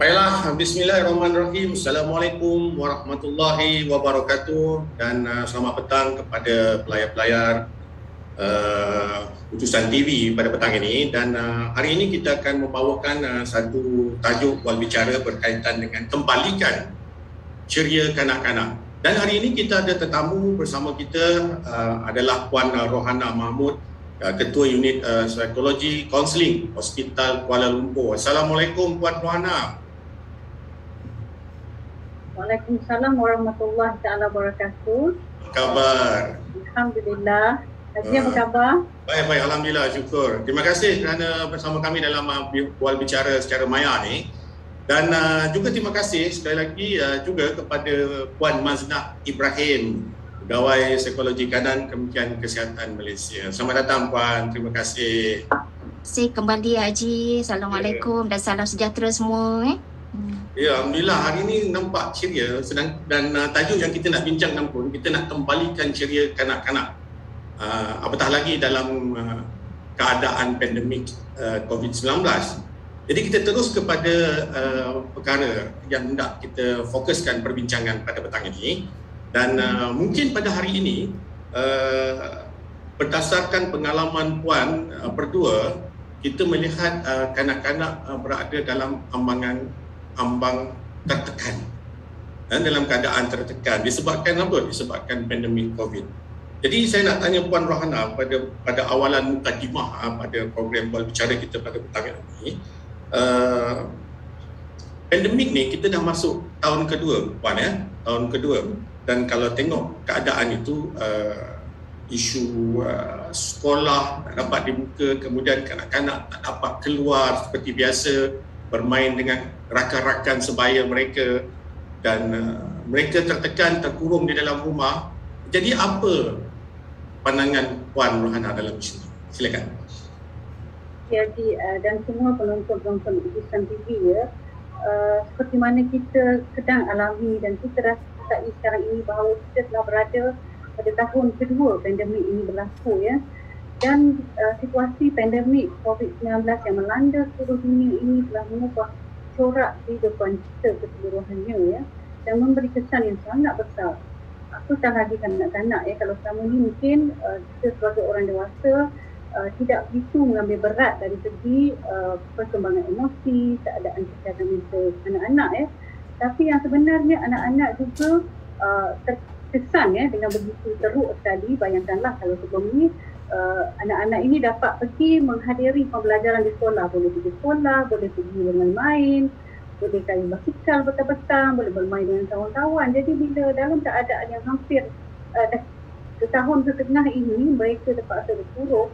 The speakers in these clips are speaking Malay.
Baiklah, bismillahirrahmanirrahim. Assalamualaikum warahmatullahi wabarakatuh dan selamat petang kepada pelayar-pelayar utusan TV pada petang ini. Dan hari ini kita akan membawakan satu tajuk wal bicara berkaitan dengan kembalikan ceria kanak-kanak. Dan hari ini kita ada tetamu bersama kita adalah Puan Rohana Mahmud, Ketua Unit Psikologi Kaunseling Hospital Kuala Lumpur. Assalamualaikum Puan Rohana. Waalaikumsalam warahmatullahi taala wabarakatuh. Apa khabar? Alhamdulillah. Haji apa khabar? Baik, alhamdulillah, syukur. Terima kasih kerana bersama kami dalam wal bicara secara maya ni. Dan juga terima kasih sekali lagi juga kepada Puan Maznah Ibrahim, Pegawai Psikologi Kanan Kementerian Kesihatan Malaysia. Selamat datang Puan, terima kasih. Terima kasih kembali Haji. Assalamualaikum dan salam sejahtera semua. Ya, alhamdulillah hari ini nampak ceria dan tajuk yang kita nak bincangkan pun kita nak kembalikan ceria kanak-kanak. Apatah lagi dalam keadaan pandemik COVID-19. Jadi kita terus kepada perkara yang hendak kita fokuskan perbincangan pada petang ini. Dan mungkin pada hari ini berdasarkan pengalaman Puan berdua, kita melihat kanak-kanak berada dalam ambang tertekan dan dalam keadaan tertekan disebabkan apa? Disebabkan pandemik COVID. Jadi saya nak tanya Puan Rohana pada awalan mukadimah pada program wal bicara kita pada petang ini, pandemik ni kita dah masuk tahun kedua Puan tahun kedua, dan kalau tengok keadaan itu isu sekolah tak dapat dibuka, kemudian kanak-kanak tak dapat keluar seperti biasa, bermain dengan rakan-rakan sebaya mereka, dan mereka tertekan, terkurung di dalam rumah. Jadi apa pandangan Puan Rohana dalam isu ini? Silakan. Jadi dan semua penonton-penonton utusan TV seperti mana kita sedang alami dan kita rasai sekarang ini bahawa kita telah berada pada tahun kedua pandemik ini berlaku dan situasi pandemik COVID-19 yang melanda seluruh dunia ini telah mengubah corak kehidupan kita keseluruhannya dan memberi kesan yang sangat besar. Apatah lagi kanak-kanak kalau selama ini mungkin kita sebagai orang dewasa tidak begitu mengambil berat dari segi perkembangan emosi, keadaan kesihatan mental anak-anak tapi yang sebenarnya anak-anak juga terkesan dengan begitu teruk sekali. Bayangkanlah kalau sebelum ini anak-anak ini dapat pergi menghadiri pembelajaran di sekolah, boleh pergi sekolah, boleh pergi bermain, boleh kayu basikal petang-petang, boleh bermain dengan kawan-kawan. Jadi bila dalam keadaan yang hampir setahun setengah ini mereka terpaksa berkurung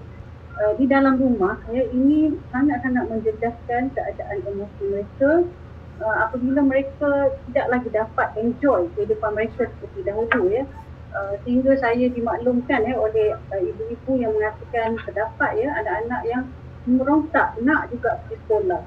di dalam rumah, ini sangat-sangat menjejaskan keadaan emosi mereka apabila mereka tidak lagi dapat enjoy kehidupan mereka seperti dahulu sehingga saya dimaklumkan oleh ibu-ibu yang mengatakan terdapat anak-anak yang merontak nak juga pergi sekolah,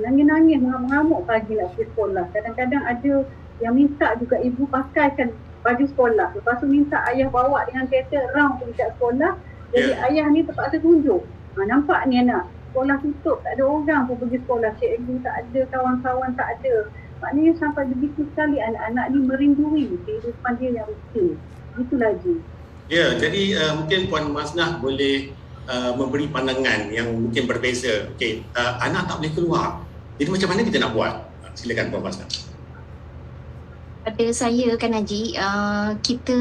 nangis-nangis, mengamuk pagi nak pergi sekolah. Kadang-kadang ada yang minta juga ibu pakaikan baju sekolah, lepas tu minta ayah bawa dengan kereta round pergi kat sekolah. Jadi ayah ni terpaksa tunjuk, nampak ni anak, sekolah tutup, tak ada orang pun pergi sekolah, cikgu tak ada, kawan-kawan tak ada. Maknanya sampai begitu sekali anak-anak ni merindui kehidupan dia yang rutin. Itulah Ji. Ya, jadi mungkin Puan Maznah boleh memberi pandangan yang mungkin berbeza. Okey, anak tak boleh keluar. Jadi macam mana kita nak buat? Silakan Puan Maznah. Pada saya kan Haji, kita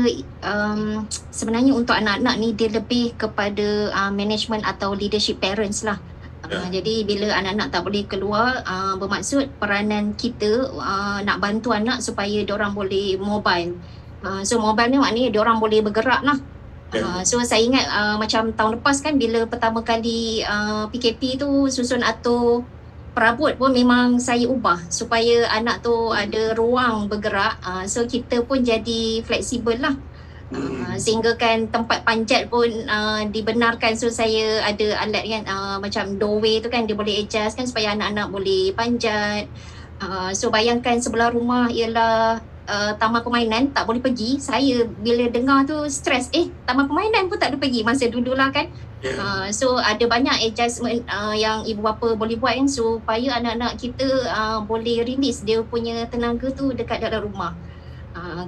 sebenarnya untuk anak-anak ni dia lebih kepada management atau leadership parents lah. Jadi bila anak-anak tak boleh keluar, bermaksud peranan kita nak bantu anak supaya diorang boleh mobile. So mobile ni maknanya diorang boleh bergerak lah. So saya ingat macam tahun lepas kan bila pertama kali PKP tu susun atur perabot pun memang saya ubah supaya anak tu ada ruang bergerak. So kita pun jadi fleksibel lah. Sehingga kan tempat panjat pun dibenarkan. So saya ada alat kan macam doorway tu kan dia boleh adjust kan supaya anak-anak boleh panjat. So bayangkan sebelah rumah ialah taman permainan tak boleh pergi, saya bila dengar tu stres, taman permainan pun tak ada pergi masa dululah kan. So ada banyak adjustment yang ibu bapa boleh buat kan, supaya anak-anak kita boleh release dia punya tenaga tu dekat dalam rumah.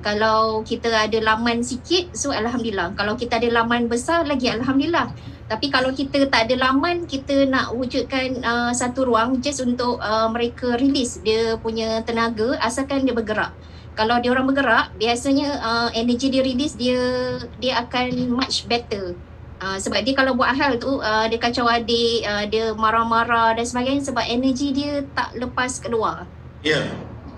Kalau kita ada laman sikit, so alhamdulillah. Kalau kita ada laman besar lagi, alhamdulillah. Tapi kalau kita tak ada laman, kita nak wujudkan satu ruang just untuk mereka release dia punya tenaga, asalkan dia bergerak. Kalau dia orang bergerak, biasanya energy dia release, dia akan much better. Sebab dia kalau buat hal tu, dia kacau adik, dia marah-marah dan sebagainya, sebab energy dia tak lepas keluar. Ya.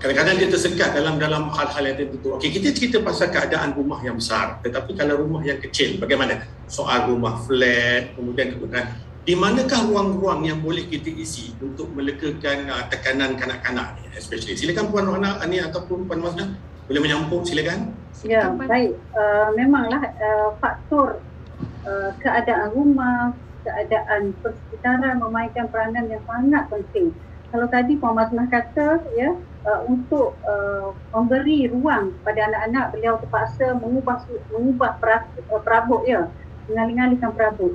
Kadang-kadang dia tersekat dalam hal-hal yang tertentu. Okey, kita cerita pasal keadaan rumah yang besar. Tetapi kalau rumah yang kecil, bagaimana? Soal rumah flat, kemudian di manakah ruang-ruang yang boleh kita isi untuk melekakan tekanan kanak-kanak ni, especially. Silakan Puan Rohana ni ataupun Puan Mazna boleh menyambung, silakan. Ya, baik. Memanglah faktor keadaan rumah, keadaan persekitaran memainkan peranan yang sangat penting. Kalau tadi Puan Mazna kata untuk memberi ruang pada anak-anak, beliau terpaksa mengubah perabot mengalih-alihkan perabot.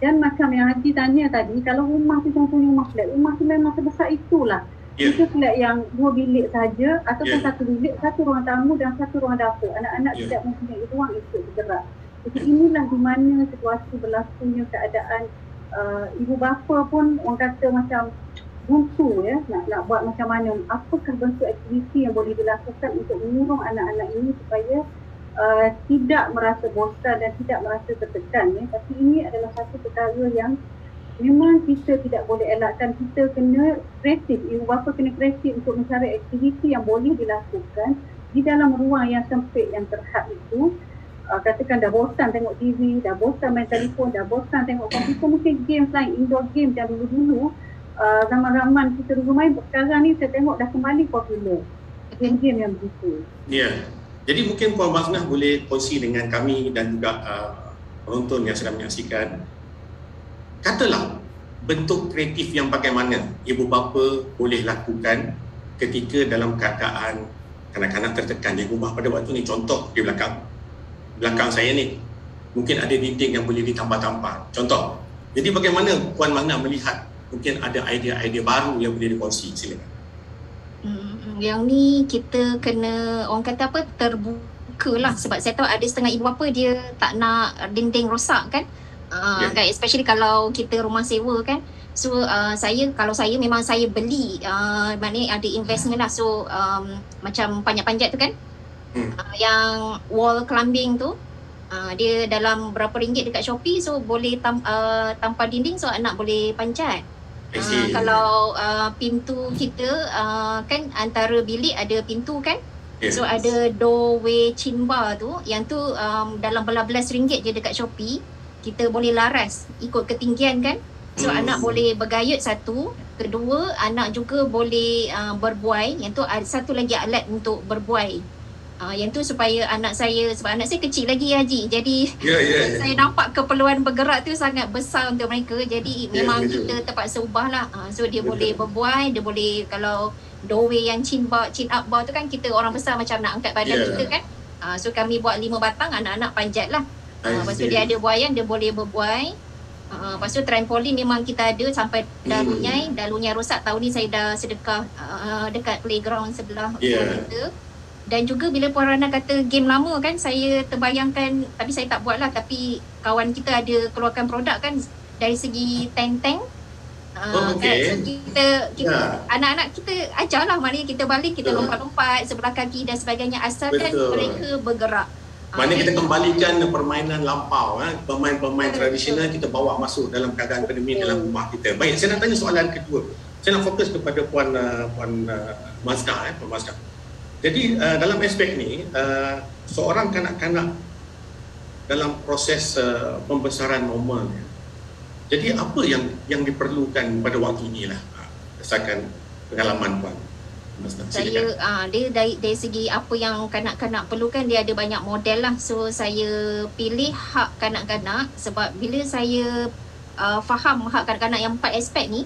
Dan macam yang Haji tanya tadi, kalau rumah tu contohnya rumah tu memang sebesar itulah. Itu flat yang 2 bilik saja ataupun 1 bilik, 1 ruang tamu dan 1 ruang dapur. Anak-anak tidak mempunyai ruang untuk bergerak. Jadi inilah di mana situasi berlakunya keadaan ibu bapa pun orang kata macam buntu nak buat macam mana, apakah bentuk aktiviti yang boleh dilakukan untuk mengurung anak-anak ini supaya tidak merasa bosan dan tidak merasa tertekan. Tapi ini adalah satu perkara yang memang kita tidak boleh elakkan. Kita kena kreatif, ibu bapa kena kreatif untuk mencari aktiviti yang boleh dilakukan di dalam ruang yang sempit yang terhad itu. Katakan dah bosan tengok TV, dah bosan main telefon, dah bosan tengok komputer, mungkin games lain, indoor game yang dulu-dulu zaman-zaman kita dulu main, sekarang ni saya tengok dah kembali popular game-game yang begitu. Ya, jadi mungkin Puan Mazna boleh kongsi dengan kami dan juga penonton yang sedang menyaksikan, katalah bentuk kreatif yang bagaimana ibu bapa boleh lakukan ketika dalam keadaan kanak-kanak tertekan di rumah pada waktu ni. Contoh di belakang saya ni mungkin ada dinding yang boleh ditambah-tambah, contoh. Jadi bagaimana Puan Mazna melihat mungkin ada idea-idea baru yang boleh dikongsi? Silakan. Yang ni kita kena, orang kata apa, terbuka lah. Sebab saya tahu ada setengah ibu bapa dia tak nak dinding rosak kan. Kan, especially kalau kita rumah sewa kan. So kalau saya memang saya beli, maknanya ada investment lah. So macam panjat-panjat tu kan, yang wall climbing tu, dia dalam berapa ringgit dekat Shopee. So boleh tanpa dinding, so anak boleh panjat. Kalau pintu kita kan antara bilik ada pintu kan. So ada doorway chin bar tu, yang tu dalam belas ringgit je dekat Shopee. Kita boleh laras ikut ketinggian kan. So anak boleh bergayut satu. Kedua, anak juga boleh berbuai. Yang tu ada satu lagi alat untuk berbuai. Yang tu supaya anak saya, sebab anak saya kecil lagi Haji, jadi saya nampak keperluan bergerak tu sangat besar untuk mereka. Jadi memang kita terpaksa ubah lah. So dia boleh berbuai, dia boleh, kalau doorway yang chin up bar tu kan, kita orang besar macam nak angkat badan kita kan. So kami buat 5 batang, anak-anak panjat lah. Lepas tu dia ada buaian, dia boleh berbuai. Lepas tu trampolin memang kita ada sampai dalunya rosak. Tahun ni saya dah sedekah dekat playground sebelah kita. Dan juga bila Puan Rana kata game lama kan, saya terbayangkan, tapi saya tak buat lah, tapi kawan kita ada keluarkan produk kan dari segi tank-tank. Kan? So kita anak-anak kita ajarlah, maknanya kita balik, kita lompat-lompat sebelah kaki dan sebagainya, asalkan mereka bergerak. Maknanya kita kembalikan permainan lampau, pemain-pemain tradisional kita bawa masuk dalam keadaan pandemik dalam rumah kita. Baik, saya nak tanya soalan kedua. Saya nak fokus kepada Puan Mazna, Puan Mazna. Jadi dalam aspek ni, seorang kanak-kanak dalam proses pembesaran normal, jadi apa yang diperlukan pada waktu inilah, berdasarkan pengalaman Puan Mazna? Saya dia dari segi apa yang kanak-kanak perlukan, dia ada banyak model lah. So saya pilih hak kanak-kanak, sebab bila saya faham hak kanak-kanak yang 4 aspek ni,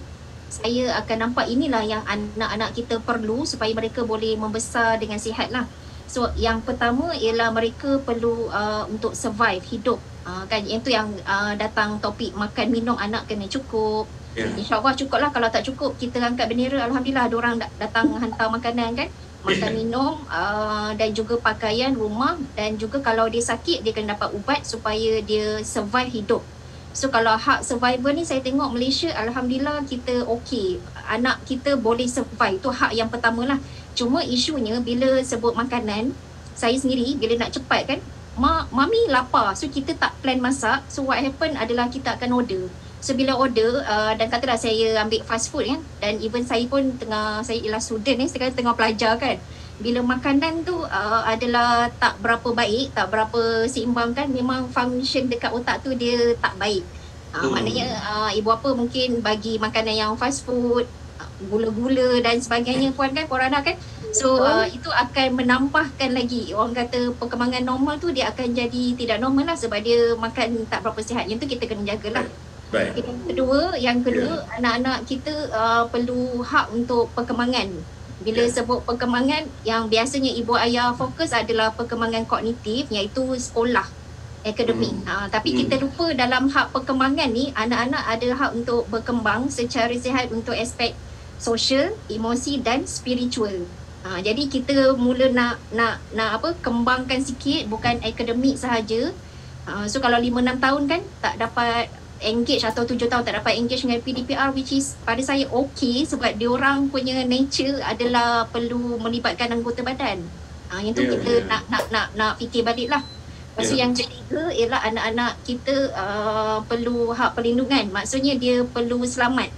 saya akan nampak inilah yang anak-anak kita perlu supaya mereka boleh membesar dengan sihat lah. So yang pertama ialah mereka perlu untuk survive, hidup. Kan yang tu yang datang topik makan minum anak kena cukup. InsyaAllah cukup lah. Kalau tak cukup, kita angkat bendera. Alhamdulillah ada orang datang hantar makanan kan. Makan minum dan juga pakaian, rumah, dan juga kalau dia sakit dia kena dapat ubat supaya dia survive hidup. So kalau hak survival ni saya tengok Malaysia, Alhamdulillah kita okey. Anak kita boleh survive. Itu hak yang pertama lah. Cuma isunya bila sebut makanan, saya sendiri bila nak cepat kan, mami lapar. So kita tak plan masak. So what happen adalah kita akan order. So bila order dan katalah saya ambil fast food kan, dan even saya pun saya ialah student sekarang tengah pelajar kan. Bila makanan tu adalah tak berapa baik, tak berapa seimbang kan, memang function dekat otak tu dia tak baik. Maknanya ibu bapa mungkin bagi makanan yang fast food, gula-gula dan sebagainya puan ada kan. So itu akan menambahkan lagi, orang kata perkembangan normal tu dia akan jadi tidak normal lah sebab dia makan tak berapa sihat. Yang tu kita kena jagalah. Baik. Yang kedua, anak-anak kita perlu hak untuk perkembangan. Bila sebut perkembangan, yang biasanya ibu ayah fokus adalah perkembangan kognitif, iaitu sekolah, akademik. Tapi kita lupa dalam hak perkembangan ni, anak-anak ada hak untuk berkembang secara sihat untuk aspek sosial, emosi dan spiritual. Jadi kita mula nak kembangkan sikit, bukan akademik sahaja. So kalau 5-6 tahun kan tak dapat engage atau 7 tahun tak dapat engage dengan PDPR, which is pada saya okey sebab diorang punya nature adalah perlu melibatkan anggota badan. Yang tu kita nak fikir balik lah. Lepas tu yang ketiga ialah anak-anak kita perlu hak perlindungan. Maksudnya dia perlu selamat.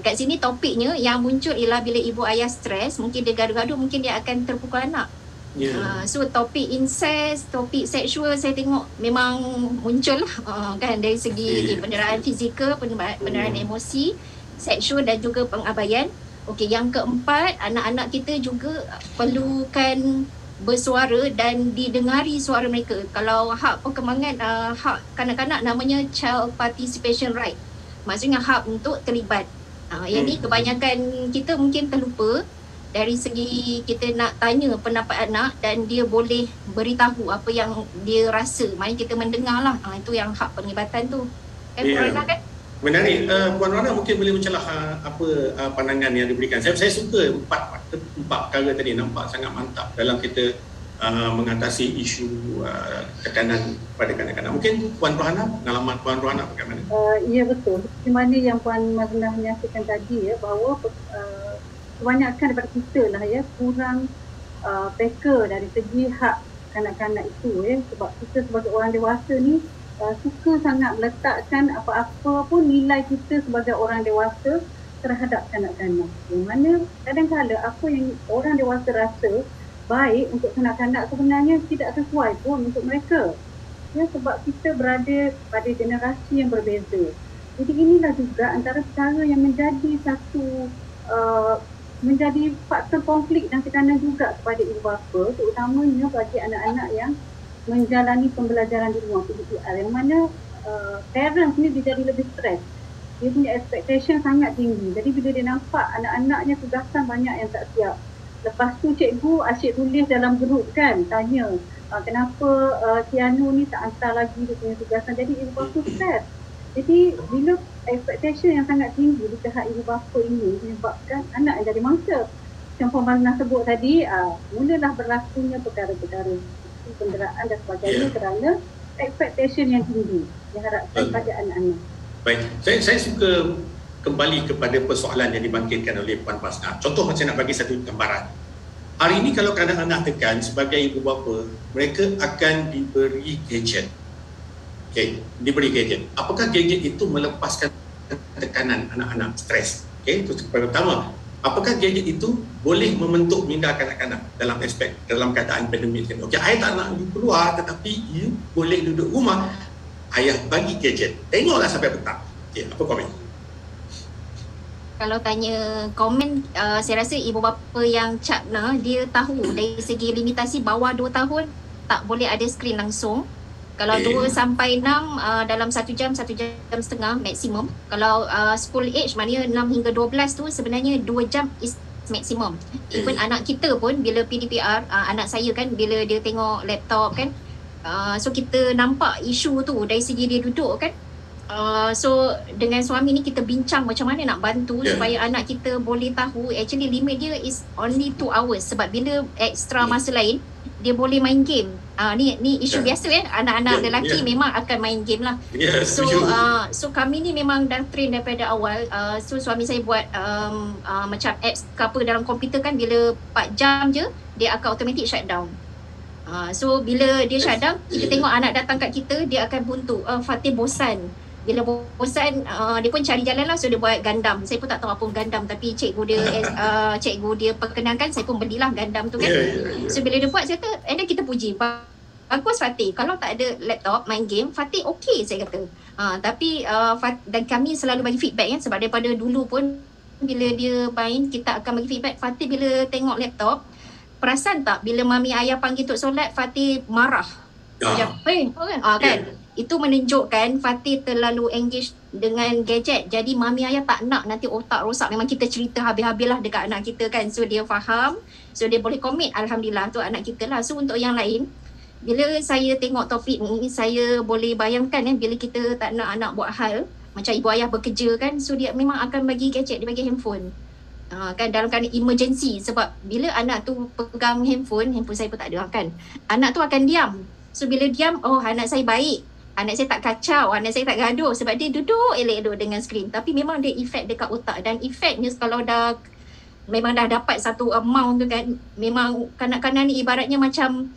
Kat sini topiknya yang muncul ialah bila ibu ayah stres, mungkin dia gaduh-gaduh, mungkin dia akan terpukul anak. So topik incest, topik seksual saya tengok memang muncul lah kan, dari segi penderaan fizikal, penderaan emosi, seksual dan juga pengabaian. Okey, yang keempat, anak-anak kita juga perlukan bersuara dan didengari suara mereka. Kalau hak perkembangan hak kanak-kanak namanya child participation right. Maksudnya hak untuk terlibat. Yang ni kebanyakan kita mungkin terlupa. Dari segi kita nak tanya pendapat anak dan dia boleh beritahu apa yang dia rasa. Maksudnya kita mendengar lah. Itu yang hak penglibatan tu. Kan Puan Rana kan? Menarik. Puan Rana mungkin boleh mencelah apa pandangan yang diberikan. Saya suka empat perkara tadi, nampak sangat mantap dalam kita mengatasi isu tekanan pada kanak-kanak. Mungkin Puan Rohana, pengalaman Puan Rohana bagaimana? Ya betul. Seperti mana yang Puan Maznah menyaksikan tadi bahawa kebanyakan daripada kita lah kurang peka dari segi hak kanak-kanak itu sebab kita sebagai orang dewasa ni suka sangat meletakkan apa-apa pun nilai kita sebagai orang dewasa terhadap kanak-kanak. Yang mana kadang-kadang apa yang orang dewasa rasa baik untuk kanak-kanak sebenarnya tidak sesuai pun untuk mereka. Sebab kita berada pada generasi yang berbeza. Jadi inilah juga antara perkara yang menjadi satu menjadi faktor konflik dan tekanan juga kepada ibu bapa, terutamanya bagi anak-anak yang menjalani pembelajaran di rumah PDPR, yang mana parents ni dia jadi lebih stres. Dia punya expectation sangat tinggi. Jadi bila dia nampak anak-anaknya tugasan banyak yang tak siap, lepas tu cikgu asyik tulis dalam grup kan, tanya kenapa Tianu ni tak hantar lagi dia punya tugasan. Jadi ibu bapa stres. Jadi bila expectation yang sangat tinggi di pihak ibu bapa ini menyebabkan anak yang jadi mangsa. Yang Puan Maznah sebut tadi, mulalah berlakunya perkara-perkara penderaan dan sebagainya kerana expectation yang tinggi diharapkan pada anak-anak. Baik, saya suka kembali kepada persoalan yang dibangkitkan oleh Puan Maznah. Contoh saya nak bagi satu gambaran. Hari ini kalau anak-anak tekan sebagai ibu bapa, mereka akan diberi gadget. Diberi gadget. Apakah gadget itu melepaskan tekanan anak-anak stres? Itu pertama. Apakah gadget itu boleh membentuk minda kanak-kanak dalam aspek dalam keadaan pandemik? Ayah tak nak keluar tetapi you boleh duduk rumah. Ayah bagi gadget. Tengoklah sampai petang. Apa komen? Kalau tanya komen, saya rasa ibu bapa yang capna dia tahu dari segi limitasi bawah 2 tahun tak boleh ada skrin langsung. Kalau 2 sampai 6 dalam 1 jam, 1 jam setengah maksimum. Kalau school age maknanya 6 hingga 12 tu sebenarnya 2 jam is maksimum. Even anak kita pun bila PDPR, anak saya kan bila dia tengok laptop kan, so kita nampak isu tu dari segi dia duduk kan. So dengan suami ni kita bincang macam mana nak bantu supaya anak kita boleh tahu actually limit dia is only 2 hours, sebab bila extra masa lain dia boleh main game. Ni isu biasa anak-anak lelaki memang akan main game lah. So kami ni memang dah train daripada awal. So suami saya buat macam apps ke apa dalam komputer kan, bila 4 jam je dia akan automatic shutdown. So bila dia shutdown, kita tengok anak datang kat kita, dia akan buntu, Fatih bosan. Bila bosan, dia pun cari jalan lah. So dia buat Gundam. Saya pun tak tahu apa Gundam, tapi cikgu dia perkenalkan, saya pun belilah Gundam tu kan. So bila dia buat, saya kata, and then kita puji, bagus Fatih, kalau tak ada laptop main game, Fatih okey, saya kata. Tapi dan kami selalu bagi feedback kan, sebab daripada dulu pun bila dia main, kita akan bagi feedback. Fatih bila tengok laptop, perasan tak bila mami ayah panggil untuk solat, Fatih marah. Macam, kan? Itu menunjukkan Fatih terlalu engage dengan gadget. Jadi mami ayah tak nak nanti otak rosak. Memang kita cerita habis-habis lah dekat anak kita kan. So dia faham. So dia boleh commit. Alhamdulillah tu anak kita lah. So untuk yang lain, bila saya tengok topik ni, saya boleh bayangkan bila kita tak nak anak buat hal macam ibu ayah bekerja kan. So dia memang akan bagi gadget, dia bagi handphone. Kan dalam keadaan emergency. Sebab bila anak tu pegang handphone saya pun tak ada kan, anak tu akan diam. So bila diam, anak saya baik, anak saya tak kacau, anak saya tak gaduh, sebab dia duduk elok-elok dengan skrin. Tapi memang dia efek dekat otak, dan efeknya kalau memang dah dapat satu amount tu kan, memang kanak-kanak ni ibaratnya macam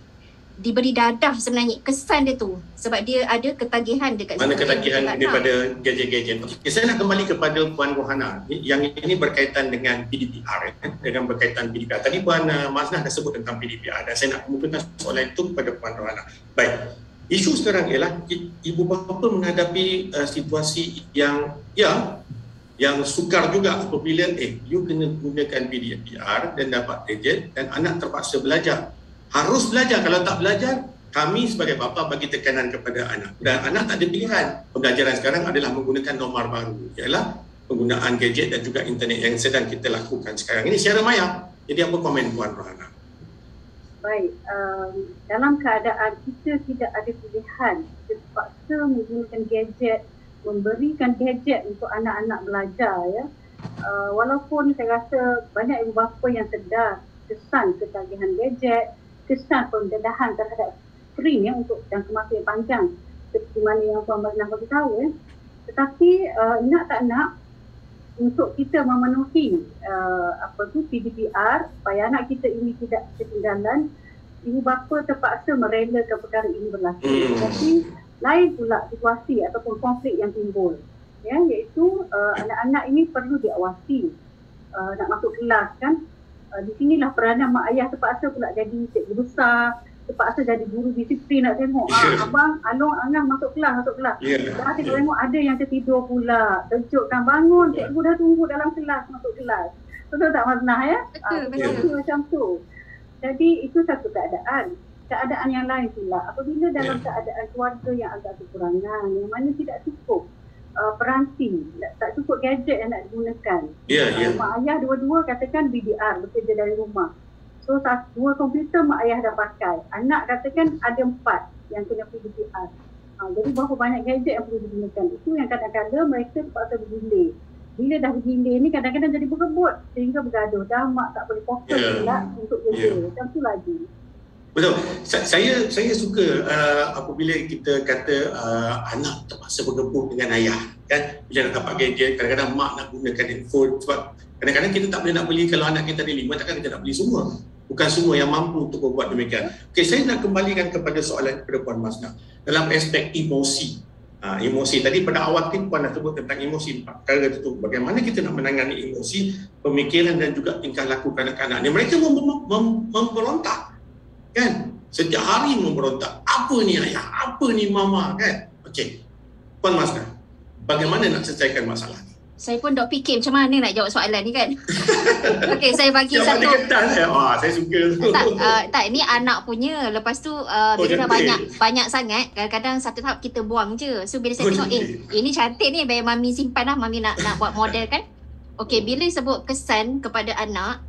diberi dadah sebenarnya, kesan dia tu, sebab dia ada ketagihan dekat mana ketagihan daripada gadget-gadget. Okay, saya nak kembali kepada Puan Rohana. Yang ini berkaitan dengan PDPR, dengan berkaitan PDPR. Tadi Puan Maznah dah sebut tentang PDPR, dan saya nak kemukakan soalan itu kepada Puan Rohana. Baik, isu sekarang ialah ibu bapa menghadapi situasi yang sukar juga apabila you kena gunakan PDPR dan dapat gadget, dan anak terpaksa belajar. Harus belajar. Kalau tak belajar, kami sebagai bapa bagi tekanan kepada anak. Dan anak tak ada pilihan. Pembelajaran sekarang adalah menggunakan norma baru, ialah penggunaan gadget dan juga internet yang sedang kita lakukan sekarang ini secara maya. Jadi apa komen Puan Rohana? Baik, dalam keadaan kita tidak ada pilihan, kita terpaksa menggunakan gadget, memberikan gadget untuk anak-anak belajar ya. Walaupun saya rasa banyak ibu bapa yang sedar kesan ketagihan gadget, kesan pendedahan terhadap skrin ya untuk jangka masa yang panjang seperti mana yang Puan Maznah bagi tahu ya. Tetapi nak tak nak, untuk kita memenuhi PDPR supaya anak kita ini tidak ketinggalan, ibu bapa terpaksa merelakan perkara ini berlaku. Tapi lain pula situasi ataupun konflik yang timbul ya, iaitu anak-anak ini perlu diawasi. Nak masuk kelas kan, di sinilah peranan mak ayah terpaksa pula jadi cikgu besar, terpaksa jadi guru disiplin. Nak tengok abang Along Angah masuk kelas. Dah tengok ada yang tertidur pula, kejutkan bangun, cikgu dah tunggu dalam kelas, masuk kelas. Betul tak Maznah ya? Betul macam tu. Jadi itu satu keadaan. Keadaan yang lain pula apabila dalam keadaan keluarga yang agak kekurangan, yang mana tidak cukup peranti, tak cukup gadget yang nak digunakan. Mak ayah dua-dua katakan BDR, bekerja dari rumah. So 2 komputer mak ayah dah pakai. Anak katakan ada 4 yang kena PDPR. Jadi berapa banyak gadget yang perlu digunakan. Itu yang kadang-kadang mereka terpaksa bergilir. Bila dah bergilir ni kadang-kadang jadi berebut sehingga bergaduh. Dah mak tak boleh fokus pula untuk kerja. Macam tu lagi. Betul. Saya suka apabila kita kata anak terpaksa bergabung dengan ayah kan. Bila nak dapat gadget, kadang-kadang mak nak gunakan handphone, sebab kadang-kadang kita tak boleh nak beli. Kalau anak kita ada 5, takkan kita nak beli semua. Bukan semua yang mampu untuk berbuat demikian. Okey, saya nak kembalikan kepada soalan kepada Puan Maznah dalam aspek emosi. Emosi tadi pada awal Puan dah sebut tentang emosi, perkara itu bagaimana kita nak menangani emosi, pemikiran dan juga tingkah laku kanak-kanak ni. Mereka memberontak kan, setiap hari memberontak. Apa ni ayah, apa ni mama kan. Okey, Puan Maznah, bagaimana nak selesaikan masalah ni? Saya pun dok fikir macam mana nak jawab soalan ni kan. Okey, saya bagi satu. Saya suka tu. Tak, ni anak punya. Lepas tu bila dah banyak sangat, kadang-kadang satu tahap kita buang je. So bila saya tengok ini cantik ni, biar mami simpan lah, mami nak buat model kan. Okey, bila sebut kesan kepada anak,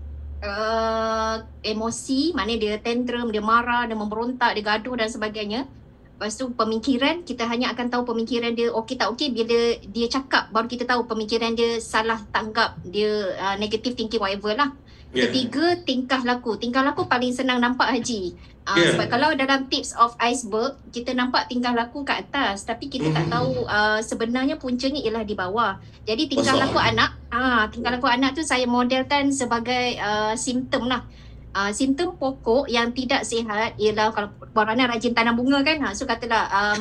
emosi, maknanya dia tantrum, dia marah, dia memberontak, dia gaduh dan sebagainya. Lepas tu pemikiran, kita hanya akan tahu pemikiran dia okey tak okey bila dia cakap, baru kita tahu pemikiran dia salah tanggap, dia negative thinking whatever lah. Ketiga, tingkah laku. Tingkah laku paling senang nampak Haji. Sebab kalau dalam tips of iceberg, kita nampak tingkah laku kat atas, tapi kita tak tahu sebenarnya puncanya ialah di bawah. Jadi tingkah laku anak, tingkah laku anak tu saya modelkan sebagai simptom lah. Simptom pokok yang tidak sihat ialah kalau Puan Rana rajin tanam bunga kan, so katalah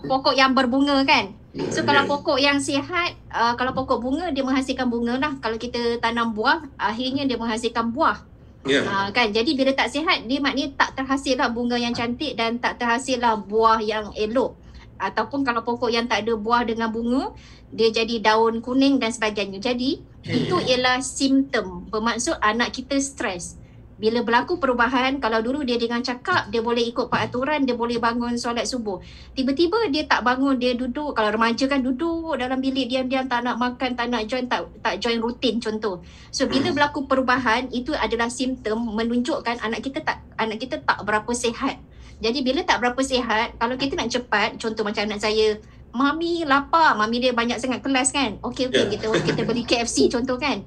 pokok yang berbunga kan. So kalau pokok yang sihat, kalau pokok bunga dia menghasilkan bunga lah. Kalau kita tanam buah, akhirnya dia menghasilkan buah. Kan, jadi bila tak sihat, dia maknanya tak terhasil lah bunga yang cantik dan tak terhasil lah buah yang elok. Ataupun kalau pokok yang tak ada buah dengan bunga, dia jadi daun kuning dan sebagainya. Jadi itu ialah simptom, bermaksud anak kita stres. Bila berlaku perubahan, kalau dulu dia dengan cakap, dia boleh ikut peraturan, dia boleh bangun solat subuh. Tiba-tiba dia tak bangun, dia duduk. Kalau remaja kan duduk dalam bilik diam-diam, tak nak makan, tak nak join, tak join rutin contoh. So bila berlaku perubahan, itu adalah simptom menunjukkan anak kita tak berapa sihat. Jadi bila tak berapa sihat, kalau kita nak cepat, contoh macam anak saya, Mami lapar, Mami dia banyak sangat kelas kan. Okey, kita beli KFC contoh kan.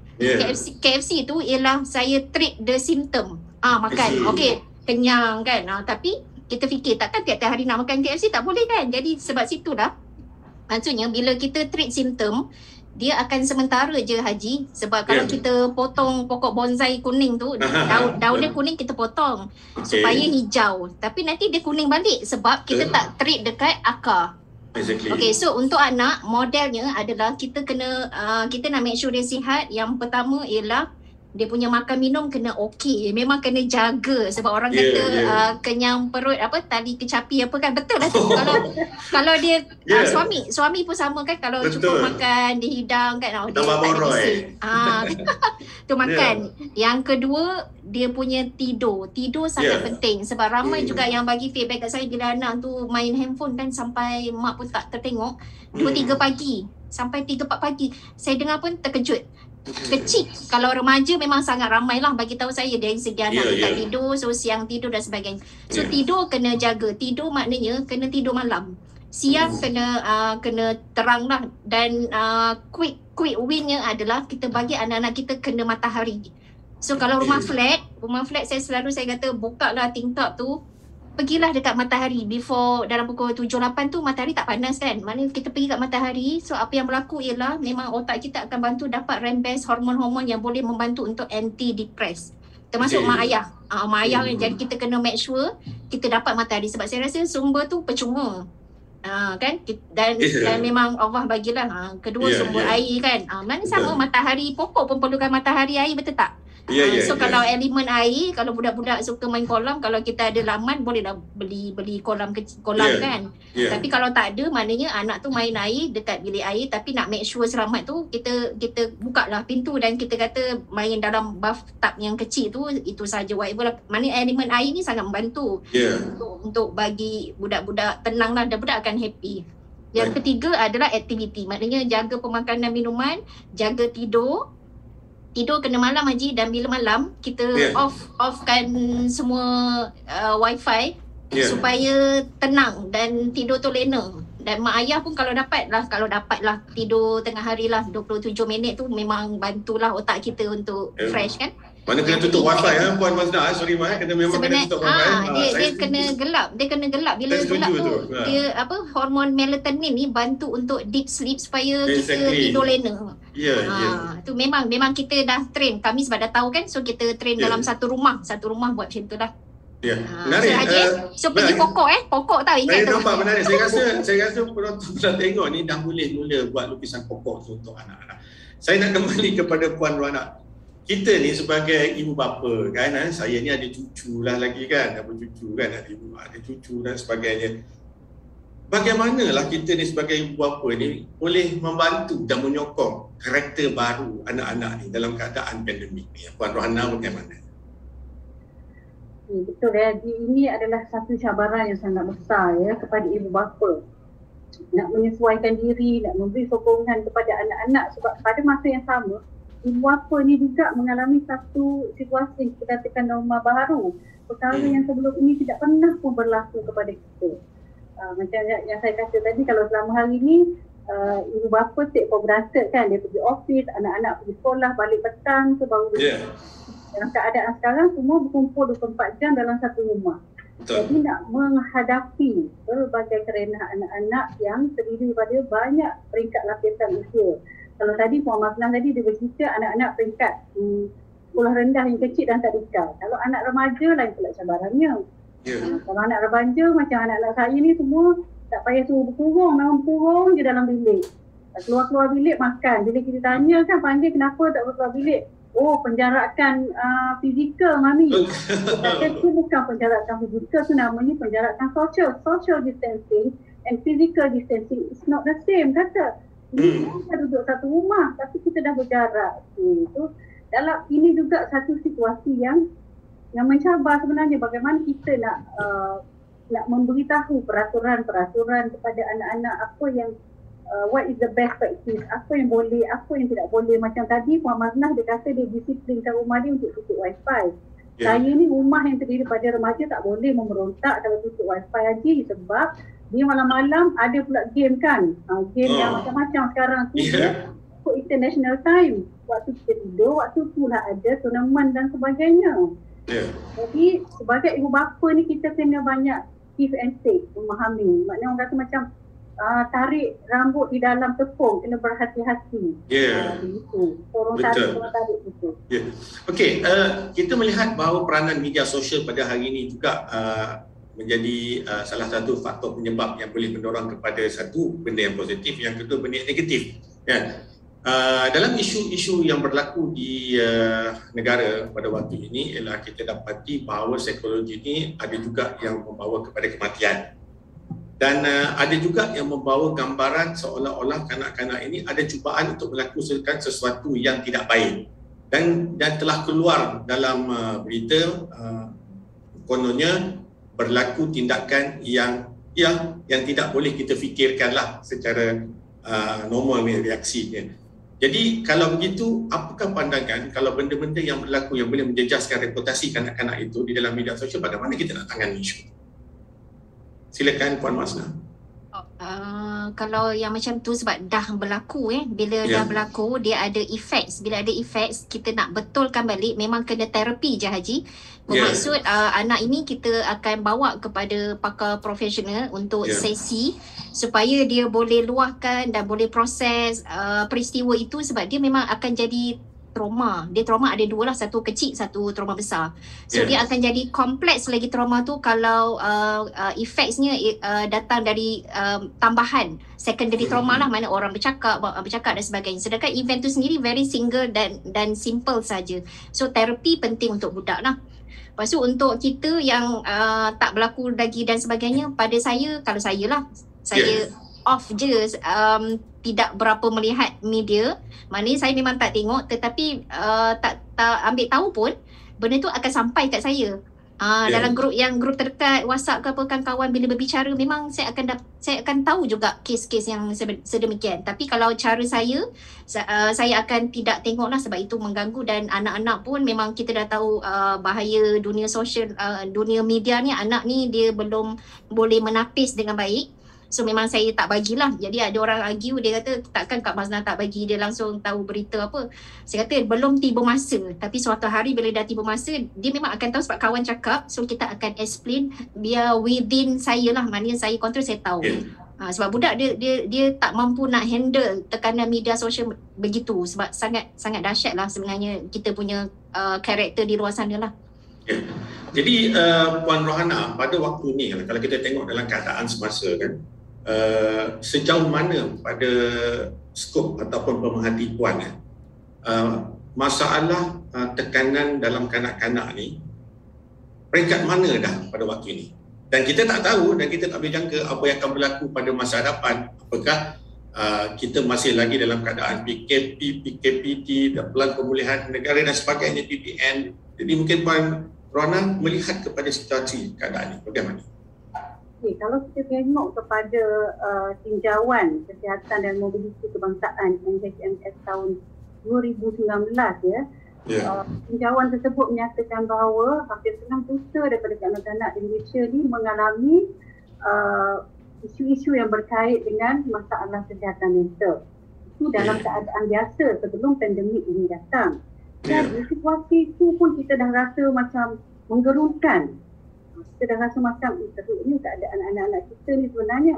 KFC tu ialah saya treat the symptom. Makan. Okey, kenyang kan. Tapi kita fikir takkan tiap-tiap hari nak makan KFC, tak boleh kan. Jadi sebab situlah maksudnya bila kita treat symptom, dia akan sementara je Haji. Sebab kalau kita potong pokok bonsai kuning tu, daun dia kuning kita potong supaya hijau. Tapi nanti dia kuning balik sebab kita tak treat dekat akar. Exactly. Okay, so untuk anak, modelnya adalah kita kena, kita nak make sure dia sihat. Yang pertama ialah dia punya makan minum kena okey. Memang kena jaga sebab orang kata kenyang perut tali kecapi apa kan. Betul lah tu. Kalau dia suami pun sama kan, kalau cukup makan dihidang kan, dia tak ada bising. Tu makan. Yang kedua, dia punya tidur sangat penting sebab ramai juga yang bagi feedback kat saya bila anak tu main handphone kan sampai mak pun tak tertengok 2-3 pagi sampai 3-4 pagi. Saya dengar pun terkejut. Kecil, kalau remaja memang sangat ramai lah bagi tahu saya dari segi anak tak tidur, so siang tidur dan sebagainya. So tidur kena jaga. Tidur maknanya kena tidur malam. Siang kena terang lah. Dan quick win-nya adalah kita bagi anak-anak kita kena matahari. So kalau rumah flat saya kata buka lah tingkap tu, pergilah dekat matahari before dalam pukul 7-8 tu matahari tak panas kan. Maknanya kita pergi kat matahari, so apa yang berlaku ialah memang otak kita akan bantu dapat rembes hormon-hormon yang boleh membantu untuk anti-depress. Termasuk mak ayah. Mak ayah kan, jadi kita kena make sure kita dapat matahari sebab saya rasa sumber tu percuma. Kan dan memang Allah bagilah. Kedua sumber air kan. Mana sama matahari, pokok pun perlukan matahari, air, betul tak? Kalau elemen air, kalau budak-budak suka main kolam, kalau kita ada laman bolehlah beli kolam kan. Tapi kalau tak ada, maknanya anak tu main air dekat bilik air, tapi nak make sure selamat tu kita buka lah pintu dan kita kata main dalam bathtub yang kecil tu, itu saja whatever lah. Maknanya elemen air ni sangat membantu untuk bagi budak-budak tenang lah, dan budak akan happy. Yang ketiga adalah aktiviti, maknanya jaga pemakanan minuman, jaga tidur kena malam Haji, dan bila malam kita offkan semua wifi supaya tenang dan tidur tu lena. Dan mak ayah pun kalau dapat lah tidur tengah hari lah 27 minit tu memang bantulah otak kita untuk fresh kan. Mana kena tutup wifi Puan Mazna, sorry Mak, kena memang kena tutup wifi. Dia kena gelap. Bila gelap tu dia hormon melatonin ni bantu untuk deep sleep supaya kita tidur lena. Tu memang kita dah train. Kami sebab dah tahu kan, so kita train dalam satu rumah buat macam tu lah. Menarik. So pergi pokok tahu ingat tu. Nampak menarik. Saya rasa penonton dah tengok ni dah mula buat lukisan pokok tu untuk anak-anak. Saya nak kembali kepada Puan Rana. Kita ni sebagai ibu bapa kan, saya ni ada cucu lah lagi kan, ada cucu dan sebagainya. Bagaimanalah kita ni sebagai ibu bapa ni boleh membantu dan menyokong karakter baru anak-anak ni dalam keadaan pandemik ni? Puan Rohana, bagaimana? Betul ya, ini adalah satu cabaran yang sangat besar ya kepada ibu bapa. Nak menyesuaikan diri, nak memberi sokongan kepada anak-anak sebab pada masa yang sama ibu bapa ni juga mengalami satu situasi yang kita katakan norma baru. Perkara yang sebelum ini tidak pernah pun berlaku kepada kita. Macam yang saya kata tadi, kalau selama hari ni ibu bapa take for granted kan, dia pergi office, anak-anak pergi sekolah, balik petang tu baru dalam keadaan sekarang semua berkumpul 24 jam dalam satu rumah. Jadi nak menghadapi berbagai kerenah anak-anak yang terdiri daripada banyak peringkat lapisan usia. Kalau tadi Puan Masnah tadi dia bercerita anak-anak peringkat sekolah rendah yang kecil dan tadika. Kalau anak remaja lain pula cabarannya. Kalau anak remaja macam anak-anak saya ni semua tak payah suruh berkurung, memang berkurung je dalam bilik. Keluar-keluar bilik makan. Bila kita tanya kan panggil kenapa tak keluar bilik? Oh, penjarakan fizikal mami. Kata tu bukan penjarakan fizikal, tu namanya penjarakan sosial. Social distancing and physical distancing is not the same, kata. Kita duduk satu rumah tapi kita dah berjarak. Itu dalam ini juga satu situasi yang mencabar sebenarnya, bagaimana kita nak memberitahu peraturan-peraturan kepada anak-anak apa yang what is the best practice, apa yang boleh, apa yang tidak boleh. Macam tadi Puan Masnah dia kata dia disiplinkan rumah dia untuk tutup wifi. Saya ni rumah yang terdiri pada remaja tak boleh memberontak kalau tutup wifi lagi, sebab dia malam-malam ada pula game kan, game yang macam-macam sekarang tu for international time. Waktu kita tidur, waktu tu lah ada tournament dan sebagainya. Jadi sebagai ibu bapa ni kita kena banyak give and take, memahami. Maknanya orang kata macam tarik rambut di dalam tepung, kena berhati-hati. Begitu. Orang tarik betul. Okey, kita melihat bahawa peranan media sosial pada hari ini juga menjadi salah satu faktor penyebab yang boleh mendorong kepada satu benda yang positif, yang kedua benda yang negatif. Dalam isu-isu yang berlaku di negara pada waktu ini ialah kita dapati bahawa psikologi ini ada juga yang membawa kepada kematian. Dan ada juga yang membawa gambaran seolah-olah kanak-kanak ini ada cubaan untuk melakukan sesuatu yang tidak baik. Dan telah keluar dalam berita kononnya berlaku tindakan yang tidak boleh kita fikirkanlah secara normal reaksinya. Jadi kalau begitu, apakah pandangan kalau benda-benda yang berlaku yang boleh menjejaskan reputasi kanak-kanak itu di dalam media sosial, bagaimana kita nak tangani isu? Silakan Puan Masnah. Kalau yang macam tu sebab dah berlaku bila dah berlaku dia ada effects. Bila ada effects kita nak betulkan balik, memang kena terapi je Haji. Bermaksud anak ini kita akan bawa kepada pakar profesional untuk sesi supaya dia boleh luahkan dan boleh proses peristiwa itu, sebab dia memang akan jadi trauma. Dia trauma ada dua lah, satu kecil, satu trauma besar. So dia akan jadi kompleks lagi trauma tu kalau effectsnya datang dari tambahan secondary trauma lah, mana orang bercakap dan sebagainya. Sedangkan event tu sendiri very single dan simple saja. So terapi penting untuk budak lah. Lepas tu untuk kita yang tak berlaku lagi dan sebagainya, pada saya, kalau saya lah, saya off je, tidak berapa melihat media. Maknanya saya memang tak tengok, tetapi tak ambil tahu pun benda tu akan sampai kat saya. Dalam grup terdekat WhatsApp ke apa, kan kawan bila berbicara, memang saya akan tahu juga kes-kes yang sedemikian. Tapi kalau cara saya akan tidak tengok lah, sebab itu mengganggu. Dan anak-anak pun memang kita dah tahu bahaya dunia sosial, dunia media ni, anak ni dia belum boleh menapis dengan baik. So memang saya tak bagilah. Jadi ada orang argue, dia kata takkan Kak Masnah tak bagi dia langsung tahu berita apa. Saya kata belum tiba masa. Tapi suatu hari bila dah tiba masa, dia memang akan tahu sebab kawan cakap. So kita akan explain biar within saya lah. Maknanya saya kontrol, saya tahu. Sebab budak dia tak mampu nak handle tekanan media sosial begitu. Sebab sangat dahsyat lah sebenarnya kita punya karakter di luar sana lah. Jadi Puan Rohana, pada waktu ni kalau kita tengok dalam keadaan semasa kan, sejauh mana pada skop ataupun pemerhati Puan masalah tekanan dalam kanak-kanak ni peringkat mana dah pada waktu ini? Dan kita tak tahu dan kita tak boleh jangka apa yang akan berlaku pada masa hadapan. Apakah kita masih lagi dalam keadaan PKP, PKPD, pelan pemulihan negara dan sebagainya, PPN. Jadi mungkin Puan Rohana melihat kepada situasi keadaan ini bagaimana? Kalau kita tengok kepada tinjauan kesihatan dan mobiliti kebangsaan NHMS tahun 2019 ya. Tinjauan tersebut menyatakan bahawa hampir 60% daripada kanak-kanak di Malaysia ni mengalami isu-isu yang berkait dengan masalah kesihatan mental. Itu dalam keadaan biasa sebelum pandemik ini datang. Jadi situasi itu pun kita dah rasa macam menggerunkan. Kita dah rasa macam teruk ni keadaan anak-anak kita ni sebenarnya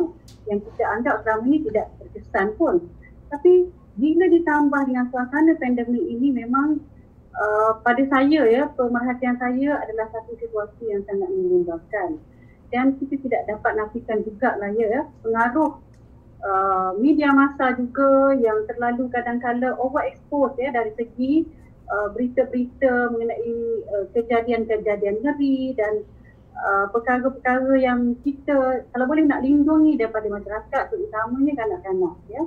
yang kita anggap selama ni tidak berkesan pun. Tapi bila ditambah dengan suasana pandemik ini memang pada saya ya, pemerhatian saya adalah satu situasi yang sangat membimbangkan. Dan kita tidak dapat nafikan juga lah ya, pengaruh media massa juga yang terlalu kadang-kadang overexpose ya dari segi berita-berita mengenai kejadian-kejadian ngeri dan perkara-perkara yang kita kalau boleh nak lindungi daripada masyarakat, terutamanya kanak-kanak ya.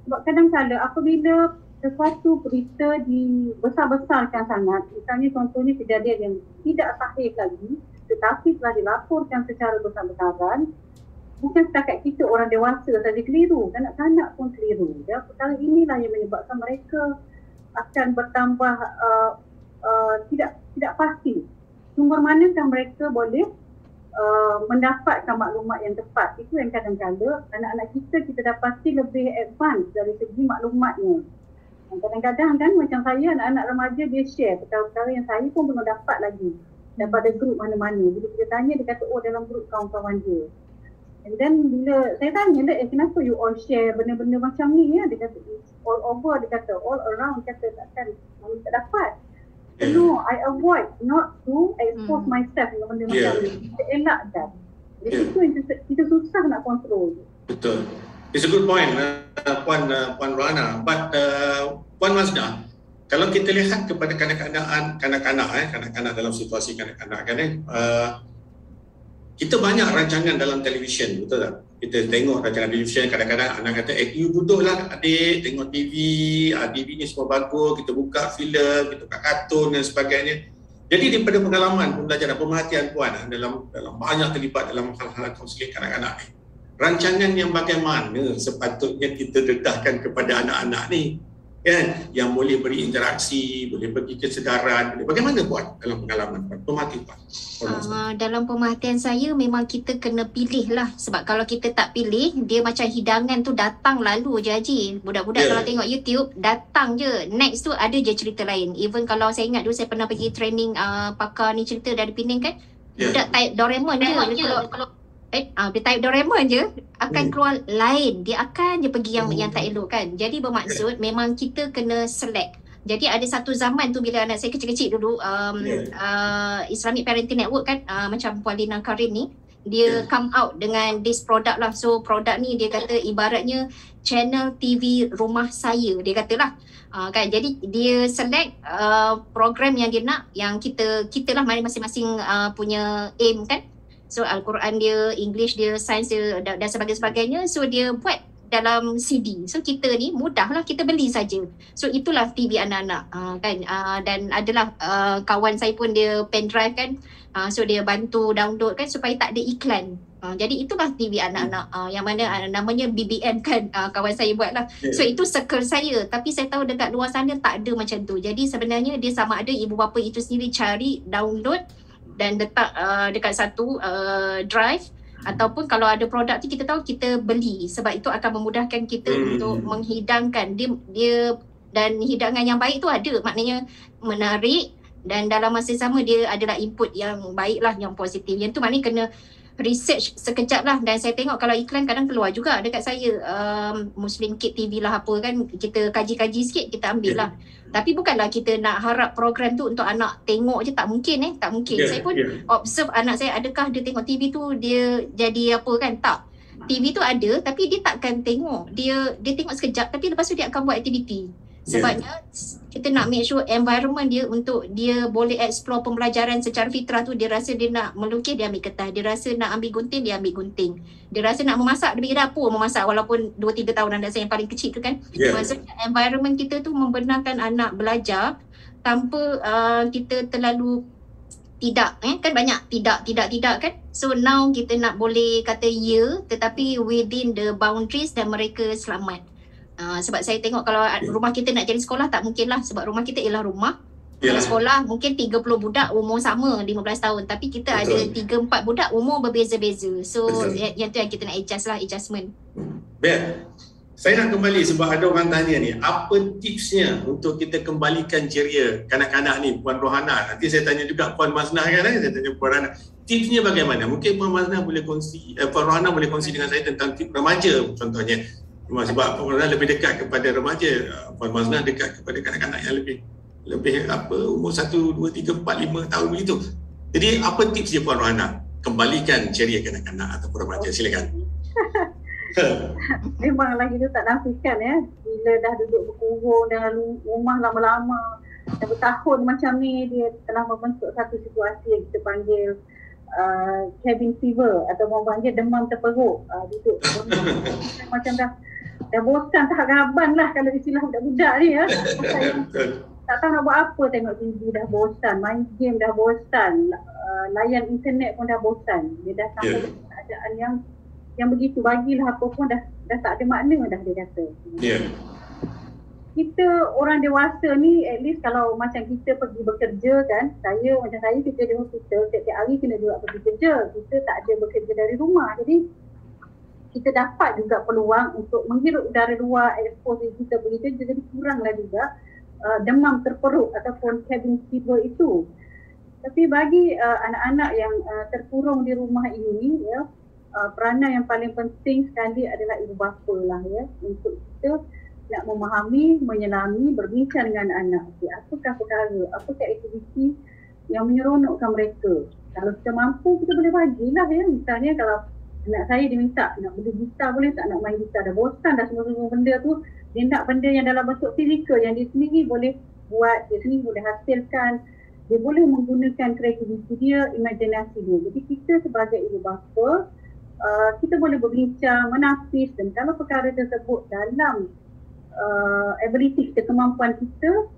Sebab kadang-kadang apabila sesuatu berita dibesar-besarkan sangat, misalnya contohnya kejadian yang tidak sahih lagi tetapi telah dilaporkan secara besar-besaran, bukan setakat kita orang dewasa saja keliru, kanak-kanak pun keliru ya. Perkara inilah yang menyebabkan mereka akan bertambah tidak pasti sumber manakah mereka boleh mendapatkan maklumat yang tepat. Itu yang kadang-kadang anak-anak kita dapati lebih advance dari segi maklumatnya. Kadang-kadang kan macam saya, anak-anak remaja dia share perkara-perkara yang saya pun belum dapat lagi daripada grup mana-mana. Bila kita tanya dia kata dalam grup kawan-kawan dia. And then bila saya tanya lah, kenapa you all share benda-benda macam ni ya? Dia kata all over, dia kata all around, kata takkan kami tak dapat. No, I avoid not to expose myself dengan benda macam ni. Kita elakkan. Jadi itu yang kita susah nak kontrol. Betul. It's a good point, Puan Rohana. But Puan Mazda, kalau kita lihat kepada kanak-kanak dalam situasi kanak-kanak kan, kita banyak rancangan dalam televisyen, betul tak? Kita tengok rancangan televisyen, kadang-kadang anak kata, you duduklah adik, tengok TV, TV ni semua bagus, kita buka filem, kita buka kartun dan sebagainya. Jadi daripada pengalaman pembelajaran pemerhatian Puan dalam banyak terlibat dalam hal-hal kaunseling kanak-kanak ni, rancangan yang bagaimana sepatutnya kita dedahkan kepada anak-anak ni kan, yang boleh beri interaksi, boleh bagi kesedaran. Bagaimana Puan dalam pengalaman Puan? Pemerhatian Puan. Dalam pemerhatian saya memang kita kena pilih lah. Sebab kalau kita tak pilih, dia macam hidangan tu datang lalu je Haji. Budak-budak kalau tengok YouTube, datang je. Next tu ada je cerita lain. Even kalau saya ingat dulu saya pernah pergi training pakar ni cerita dari Penang kan. Budak type Doraemon je. Dia type Doraemon je akan keluar lain. Dia akan je pergi yang tak elok kan. Jadi bermaksud memang kita kena select. Jadi ada satu zaman tu bila anak saya kecil-kecil dulu Islamic Parenting Network kan, macam Puan Lina Karim ni, dia come out dengan this product lah. So produk ni dia kata ibaratnya channel TV rumah saya, dia katalah. Kan, jadi dia select program yang dia nak, yang kita lah masing-masing punya aim kan. So Al-Quran dia, English dia, Sains dia dan sebagainya. So dia buat dalam CD. So kita ni mudahlah, kita beli saja. So itulah TV anak-anak kan. Dan adalah kawan saya pun dia pen drive kan. So dia bantu download kan supaya tak ada iklan. Jadi itulah TV anak-anak yang mana namanya BBM kan, kawan saya buat lah. So itu circle saya. Tapi saya tahu dekat luar sana tak ada macam tu. Jadi sebenarnya dia sama ada ibu bapa itu sendiri cari, download dan letak dekat satu drive, ataupun kalau ada produk tu kita tahu kita beli, sebab itu akan memudahkan kita untuk menghidangkan dia dan hidangan yang baik tu ada, maknanya menarik dan dalam masa sama dia adalah input yang baik lah, yang positif. Yang tu maknanya kena research sekejap lah. Dan saya tengok kalau iklan kadang keluar juga dekat saya, Muslim Kid TV lah apa kan, kita kaji-kaji sikit, kita ambil lah. Tapi bukanlah kita nak harap program tu untuk anak tengok je, tak mungkin tak mungkin. Saya pun observe anak saya, adakah dia tengok TV tu dia jadi apa kan, tak. TV tu ada tapi dia takkan tengok, dia tengok sekejap tapi lepas tu dia akan buat aktiviti. Sebabnya kita nak make sure environment dia untuk dia boleh explore pembelajaran secara fitrah tu. Dia rasa dia nak melukis, dia ambil kertas. Dia rasa nak ambil gunting, dia ambil gunting. Dia rasa nak memasak, dia pergi dapur memasak, walaupun 2-3 tahun anak saya yang paling kecil tu kan. Maksudnya environment kita tu membenarkan anak belajar tanpa kita terlalu tidak kan, banyak tidak kan. So now kita nak boleh kata ya, tetapi within the boundaries dan mereka selamat. Sebab saya tengok kalau rumah kita nak jadi sekolah tak mungkin lah, sebab rumah kita ialah rumah. Kalau sekolah mungkin 30 budak umur sama 15 tahun, tapi kita ada 3-4 budak umur berbeza-beza. So yang tu yang kita nak adjustment. Baik. Saya nak kembali sebab ada orang tanya ni, apa tipsnya untuk kita kembalikan ceria kanak-kanak ni, Puan Rohana? Nanti saya tanya juga Puan Maznah kan, saya tanya Puan Rohana. Tipsnya bagaimana? Mungkin Puan Maznah boleh kongsi, Puan Rohana boleh kongsi dengan saya tentang tip remaja contohnya. Sebab Puan Rohana lebih dekat kepada remaja, Puan Maznah dekat kepada kanak-kanak yang lebih umur 1, 2, 3, 4, 5 tahun begitu. Jadi apa tips dia Puan Rohana kembalikan ceria kanak-kanak ataupun remaja? Silakan. Memanglah kita tak nafikan bila dah duduk berkurung dalam rumah lama-lama dah bertahun macam ni, dia telah membentuk satu situasi yang kita panggil cabin fever atau orang panggil demam terperuk. Duduk macam dah bosan tak gaban lah kalau istilah budak-budak ni tak tahu nak buat apa, tengok TV dah bosan, main game dah bosan, layan internet pun dah bosan. Dia dah sampai keadaan yang begitu, bagilah apa pun dah tak ada makna dah, dia kata. Kita orang dewasa ni at least kalau macam kita pergi bekerja kan, saya kerja di hospital, setiap hari kena juga pergi kerja, kita tak ada bekerja dari rumah, jadi kita dapat juga peluang untuk menghirup udara luar, expose kita begitu, jadi kuranglah juga demam terperuk ataupun cabin fever itu. Tapi bagi anak-anak yang terkurung di rumah ini peranan yang paling penting sekali adalah ibu bapa lah untuk kita nak memahami, menyelami, berbincang dengan anak. Apakah perkara, apakah aktiviti yang menyeronokkan mereka. Kalau kita mampu, kita boleh bagilah Misalnya kalau anak saya dia minta nak beli gitar, boleh tak nak main gitar, dah bosan dah semua benda tu, dia nak benda yang dalam bentuk fizikal yang dia sendiri boleh buat, dia sendiri boleh hasilkan, dia boleh menggunakan kreativiti dia, imajinasi dia. Jadi kita sebagai ibu bapa, kita boleh berbincang, menafis, dan kalau perkara tersebut dalam ability kita, kemampuan kita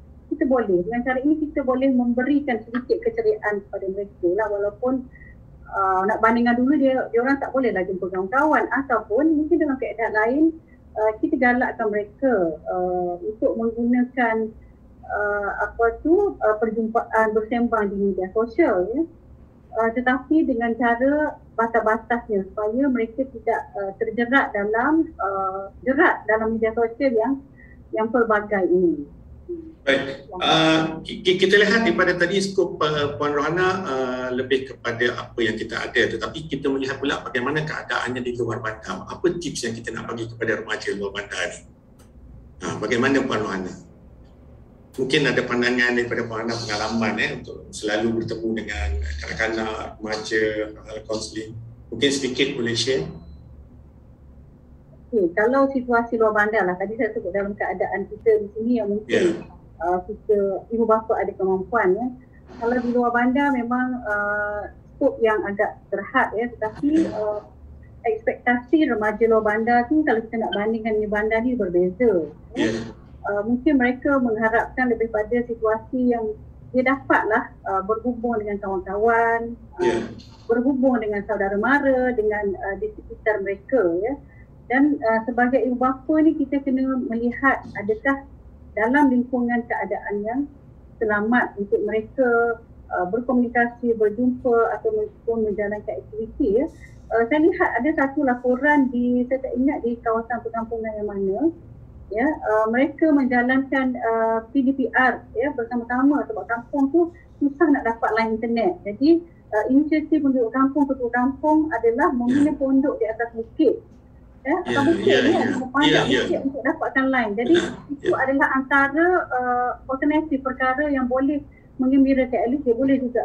boleh. Dengan cara ini kita boleh memberikan sedikit keceriaan kepada mereka lah, walaupun nak bandingkan dulu dia orang tak boleh lah jumpa kawan-kawan, ataupun mungkin dalam keadaan lain kita galakkan mereka untuk menggunakan perjumpaan bersembang di media sosial tetapi dengan cara batas-batasnya supaya mereka tidak terjerat dalam media sosial yang pelbagai ini. Baik, kita lihat daripada tadi skop Puan Rohana lebih kepada apa yang kita ada, tetapi kita melihat pula bagaimana keadaannya di luar bandar. Apa tips yang kita nak bagi kepada remaja luar bandar ni? Bagaimana Puan Rohana? Mungkin ada pandangan daripada Puan Rohana, pengalaman untuk selalu bertemu dengan kanak-kanak, remaja, kaunseling. Mungkin sedikit boleh share? Kalau situasi luar bandar lah, tadi saya sebut dalam keadaan kita di sini yang mungkin kita ibu bapa ada kemampuan Kalau di luar bandar memang skop yang agak terhad tetapi ekspektasi remaja luar bandar tu kalau kita nak bandingkan di bandar ni berbeza. Mungkin mereka mengharapkan lebih pada situasi yang dia dapatlah berhubung dengan kawan-kawan, berhubung dengan saudara mara, dengan di sekitar mereka Dan sebagai ibu bapa ni kita kena melihat adakah dalam lingkungan keadaan yang selamat untuk mereka berkomunikasi, berjumpa ataupun menjalankan aktiviti. Saya lihat ada satu laporan saya tak ingat di kawasan perkampungan yang mana, mereka menjalankan PDPR bersama-sama sebab kampung tu susah nak dapat line internet. Jadi inisiatif penduduk kampung, ketua kampung adalah membina pondok di atas bukit. Atau bukit bukit untuk dapatkan line. Jadi itu adalah antara alternatif perkara yang boleh menggembirakan. At least dia boleh juga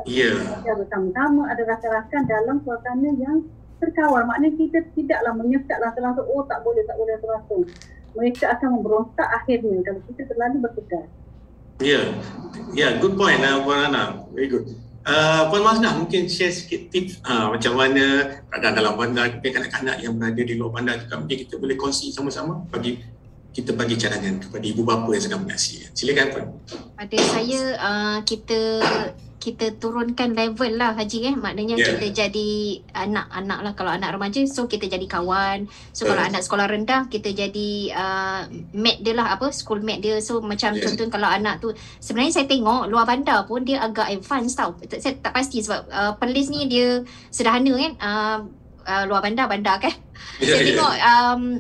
bersama-sama, ada rakan-rakan dalam suasana yang terkawal. Maknanya kita tidaklah menyekat langsung, tak boleh langsung. Mereka akan memberontak akhirnya kalau kita terlalu bertegas. Good point Puan Ana. Very good. Puan Maznah mungkin share sikit tips macam mana keadaan dalam bandar, kanak-kanak yang berada di luar bandar juga mungkin kita boleh kongsi sama-sama bagi cadangan kepada ibu bapa yang sedang menyaksikan. Silakan Puan. Pada saya kita kita turunkan level lah Haji maknanya kita jadi anak-anak lah, kalau anak remaja so kita jadi kawan, so kalau anak sekolah rendah kita jadi mate dia lah, school mate dia, so macam contoh kalau anak tu sebenarnya saya tengok luar bandar pun dia agak advance tau, saya tak pasti sebab Perlis ni dia sederhana kan, luar bandar kan. Saya tengok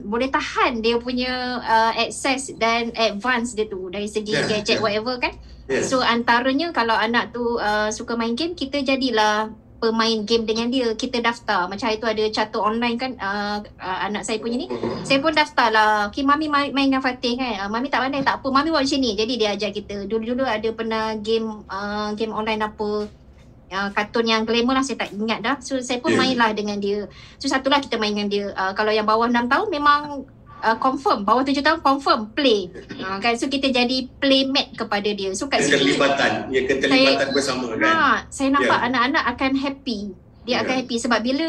boleh tahan dia punya access dan advance dia tu dari segi gadget whatever kan. So antaranya kalau anak tu suka main game, kita jadilah pemain game dengan dia, kita daftar. Macam hari tu ada catur online kan, anak saya punya ni, saya pun daftar lah. Okay, Mami main dengan Fatih kan, Mami tak pandai, tak apa, Mami buat macam ni. Jadi dia ajar kita. Dulu-dulu ada pernah game online apa, kartun yang glamour lah, saya tak ingat dah. So saya pun main lah dengan dia. So satulah kita main dengan dia. Kalau yang bawah 6 tahun memang confirm, bawah 7 tahun confirm play. Kan, so kita jadi playmate kepada dia. So kat sini keterlibatan bersama kan. Saya nampak anak-anak akan happy. Dia akan happy sebab bila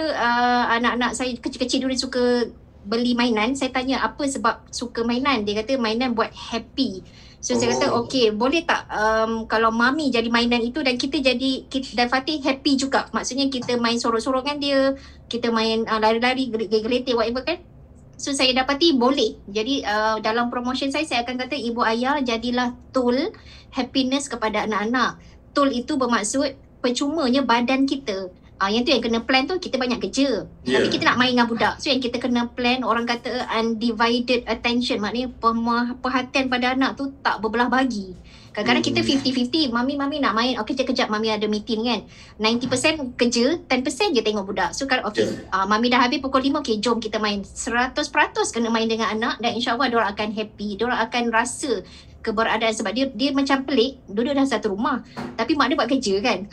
anak-anak saya kecil-kecil dulu suka beli mainan, saya tanya apa sebab suka mainan. Dia kata mainan buat happy. So saya kata okey, boleh tak kalau Mami jadi mainan itu dan kita dan Fatih happy juga. Maksudnya kita main sorok-sorongan dia, kita main lari-lari, geletek whatever kan. So saya dapati boleh. Jadi dalam promotion saya akan kata ibu ayah jadilah tool happiness kepada anak-anak. Tool itu bermaksud percumanya badan kita. Yang tu yang kena plan tu kita banyak kerja. Tapi kita nak main dengan budak. So yang kita kena plan, orang kata undivided attention. Maknanya perhatian pada anak tu tak berbelah bagi. Kadang-kadang kita 50-50. Mami nak main. Okay, kejap Mami ada meeting kan. 90% kerja, 10% je tengok budak. So kalau Mami dah habis pukul 5, okay jom kita main. 100% kena main dengan anak dan insyaAllah diorang akan happy. Diorang akan rasa keberadaan sebab dia macam pelik, duduk dalam satu rumah tapi mak dia buat kerja kan.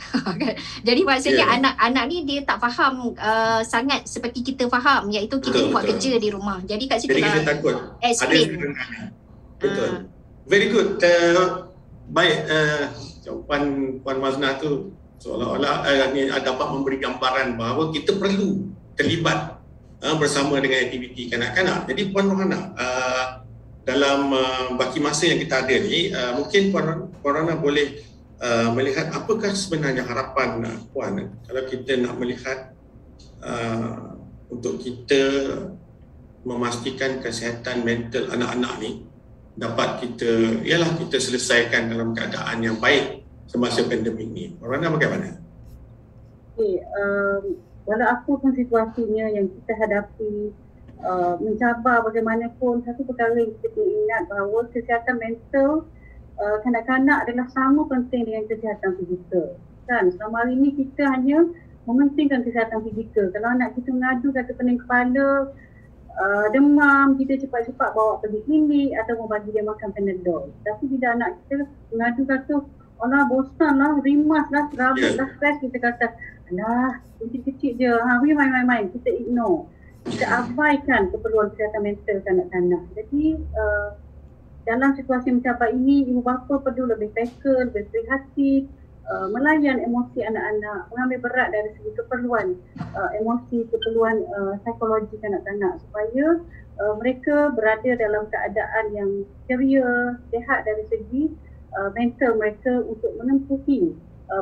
Jadi maksudnya anak-anak ni dia tak faham sangat seperti kita faham, iaitu kita buat kerja di rumah. Jadi kat situ kita takut explain. Betul. Very good. Baik, jawapan Puan Maznah tu seolah-olah dapat memberi gambaran bahawa kita perlu terlibat bersama dengan aktiviti kanak-kanak. Jadi Puan Rohana, dalam baki masa yang kita ada ni, mungkin Puan Rohana boleh melihat apakah sebenarnya harapan Puan kalau kita nak melihat untuk kita memastikan kesihatan mental anak-anak ni dapat kita selesaikan dalam keadaan yang baik semasa pandemik ni. Puan Rohana bagaimana? Walau apapun situasinya yang kita hadapi, mencabar bagaimanapun, satu perkara yang kita ingat bahawa kesihatan mental kanak-kanak adalah sama penting dengan kesihatan fizikal. Kan, selama hari ini kita hanya mementingkan kesihatan fizikal. Kalau anak kita mengadu kata pening kepala, demam, kita cepat-cepat bawa pergi klinik atau bagi dia makan Panadol. Tapi bila anak kita mengadu kata, alah bosan lah, rimas lah, serabut lah, stres, kita kata, alah kecil-kecil je, we main-main, kita ignore. Kita abaikan keperluan kesihatan mental kanak-kanak. Jadi dalam situasi mencabar ini, ibu bapa perlu lebih peka, lebih berhati, melayan emosi anak-anak, mengambil berat dari segi keperluan emosi, keperluan psikologi kanak-kanak supaya mereka berada dalam keadaan yang ceria, sihat dari segi mental mereka untuk menempuhi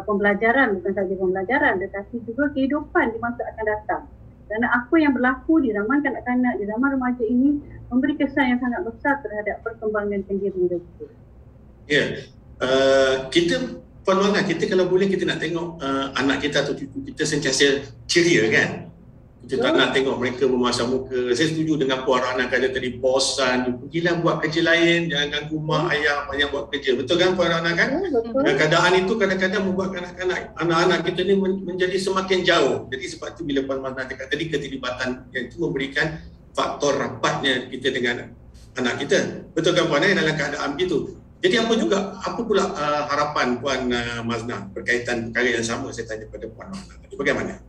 pembelajaran, bukan sahaja pembelajaran tetapi juga kehidupan di masa akan datang. Kerana apa yang berlaku di zaman kanak-kanak, di zaman remaja ini memberi kesan yang sangat besar terhadap perkembangan pendiri mereka. Puan Rohana, kita kalau boleh kita nak tengok anak kita atau cucu kita sentiasa ceria kan. Kita tak nak tengok mereka memasang muka. Saya setuju dengan Puan Rohana kata tadi, bosan, pergilah buat kerja lain, jangan ganggu mak ayah banyak buat kerja. Betul kan Puan Rohana kan? Keadaan itu kadang-kadang membuat anak-anak kita ni menjadi semakin jauh. Jadi sebab itu bila Puan Rohana cakap tadi, keterlibatan yang itu memberikan faktor rapatnya kita dengan anak kita. Betul kan Puan dalam keadaan begitu? Jadi apa pula harapan Puan Maznah berkaitan perkara yang sama saya tanya pada Puan Rohana tadi? Bagaimana?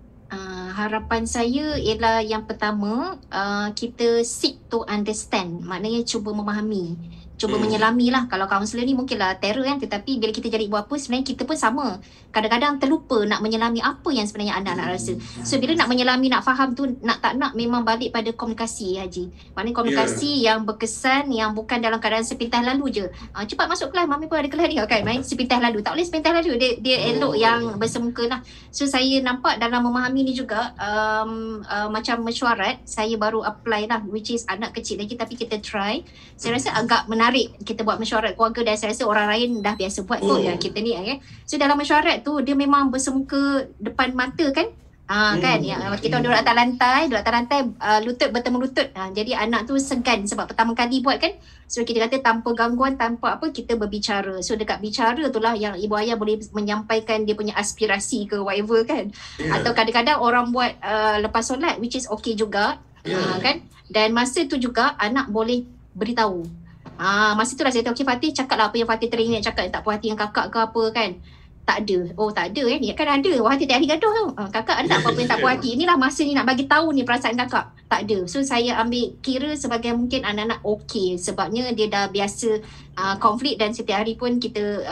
Harapan saya ialah yang pertama, kita seek to understand, maknanya cuba memahami. cuba menyelami lah. Kalau kaunselor ni mungkinlah terror kan, tetapi bila kita jadi ibu bapa sebenarnya kita pun sama. Kadang-kadang terlupa nak menyelami apa yang sebenarnya anak nak rasa. So bila nak menyelami, nak faham tu, nak tak nak memang balik pada komunikasi, Haji. Maknanya komunikasi yang berkesan, yang bukan dalam keadaan sepintas lalu je. Cepat masuk kelas, mami pun ada kelas ni kan, main sepintas lalu. Tak boleh sepintas lalu, dia elok yang bersemuka lah. So saya nampak dalam memahami ni juga macam mesyuarat, saya baru apply lah, which is anak kecil lagi tapi kita try. Saya rasa agak menarik kita buat mesyuarat keluarga, dan saya rasa orang lain dah biasa buat kot yang kita ni kan. So dalam mesyuarat tu dia memang bersemuka depan mata kan. Kan kita duduk atas lantai, lutut bertemu lutut. Jadi anak tu segan sebab pertama kali buat kan. So kita kata tanpa gangguan, tanpa apa, kita berbicara. So dekat bicara tu lah yang ibu ayah boleh menyampaikan dia punya aspirasi ke whatever kan. Atau kadang-kadang orang buat lepas solat, which is okay juga. Kan. Dan masa tu juga anak boleh beritahu. Masa tu lah saya tahu, okay Fatih cakap lah apa yang Fatih teringat cakap, tak puas hati dengan kakak ke apa kan. Tak ada. Oh tak ada kan. Ya kan ada. Wah tiap hari gaduh tau. Kakak ada apa-apa yang tak puas hati. Inilah masa ni nak bagi tahu ni perasaan kakak. Tak ada. So saya ambil kira sebagai mungkin anak-anak okey. Sebabnya dia dah biasa konflik, dan setiap hari pun kita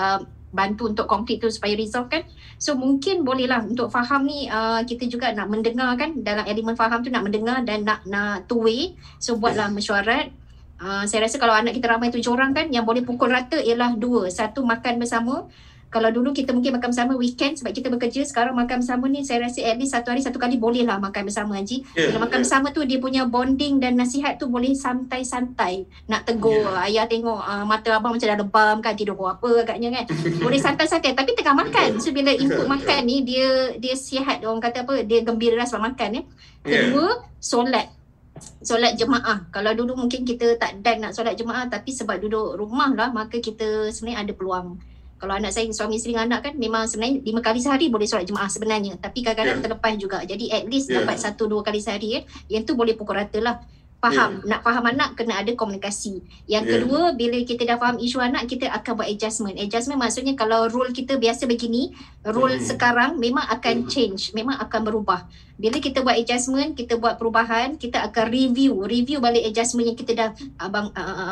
bantu untuk konflik tu supaya resolve kan. So mungkin bolehlah untuk faham ni kita juga nak mendengar kan. Dalam elemen faham tu nak mendengar dan nak two way. So buatlah mesyuarat. Saya rasa kalau anak kita ramai 7 orang kan, yang boleh pukul rata ialah 2. Satu, makan bersama. Kalau dulu kita mungkin makan bersama weekend sebab kita bekerja, sekarang makan bersama ni saya rasa at least 1 hari 1 kali boleh lah makan bersama, Haji. Bila makan bersama tu dia punya bonding dan nasihat tu boleh santai-santai. Nak tegur, ayah tengok mata abang macam dah lebam kan, tidur apa agaknya kan. Boleh santai-santai tapi tengah makan. So bila input makan ni dia sihat, orang kata apa, dia gembira lah sebab makan ya. Kedua, solat jemaah. Kalau dulu mungkin kita tak dan nak solat jemaah, tapi sebab duduk rumah lah, maka kita sebenarnya ada peluang. Kalau anak saya, suami isteri dengan anak kan, memang sebenarnya 5 kali sehari boleh solat jemaah sebenarnya. Tapi kadang-kadang terlepas juga. Jadi at least dapat 1-2 kali sehari Yang tu boleh pukul rata lah. Faham. Nak faham anak kena ada komunikasi. Yang kedua, bila kita dah faham isu anak, kita akan buat adjustment. Adjustment maksudnya kalau rule kita biasa begini, rule sekarang memang akan change, memang akan berubah. Bila kita buat adjustment, kita buat perubahan, kita akan review balik adjustment yang kita dah,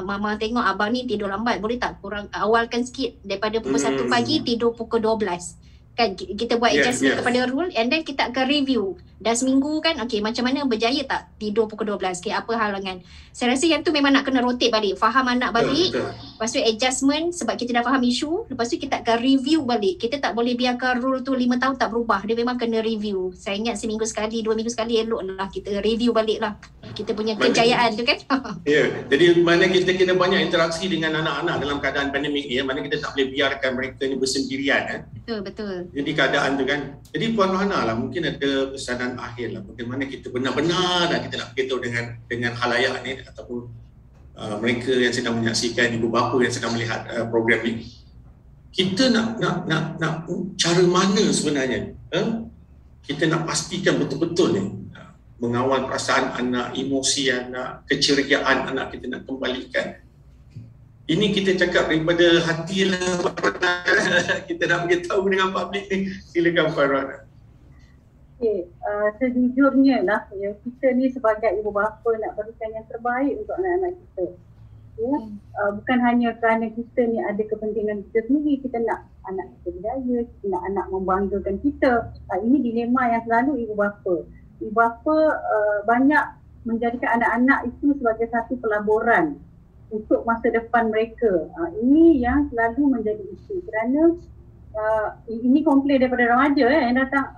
mama tengok abang ni tidur lambat, boleh tak kurang awalkan sikit daripada pukul 1 pagi tidur pukul 12. Kan kita buat adjustment kepada rule, and then kita akan review. Dah seminggu kan, okay macam mana, berjaya tak tidur pukul 12, okay apa halangan. Saya rasa yang tu memang nak kena rotate balik, faham anak balik. Lepas tu adjustment sebab kita dah faham isu. Lepas tu kita akan review balik. Kita tak boleh biarkan rule tu 5 tahun tak berubah. Dia memang kena review. Saya ingat seminggu sekali, 2 minggu sekali elok lah kita review balik lah kita punya kejayaan tu kan. Jadi mana kita kena banyak interaksi dengan anak-anak dalam keadaan pandemik ni. Mana kita tak boleh biarkan mereka ni bersendirian. Betul. Jadi keadaan tu kan. Jadi Puan Rohana lah, mungkin ada pesanan akhir lah, bagaimana kita benar-benar dan kita nak beritahu dengan khalayak ni ataupun mereka yang sedang menyaksikan, ibu bapa yang sedang melihat program ni. Kita nak cara mana sebenarnya kita nak pastikan betul-betul ni mengawal perasaan anak, emosi anak, keceriaan anak kita nak kembalikan. Ini kita cakap daripada hati lah. Kita nak beritahu dengan publik ni. Silakan Puan Rohana. Sejujurnya lah, kita ni sebagai ibu bapa nak berikan yang terbaik untuk anak-anak kita. Bukan hanya kerana kita ni ada kepentingan kita sendiri, kita nak anak kita berjaya, kita nak anak membanggakan kita. Ini dilema yang selalu ibu bapa. Ibu bapa banyak menjadikan anak-anak itu sebagai satu pelaburan untuk masa depan mereka. Ini yang selalu menjadi isu kerana ini komplain daripada remaja yang datang.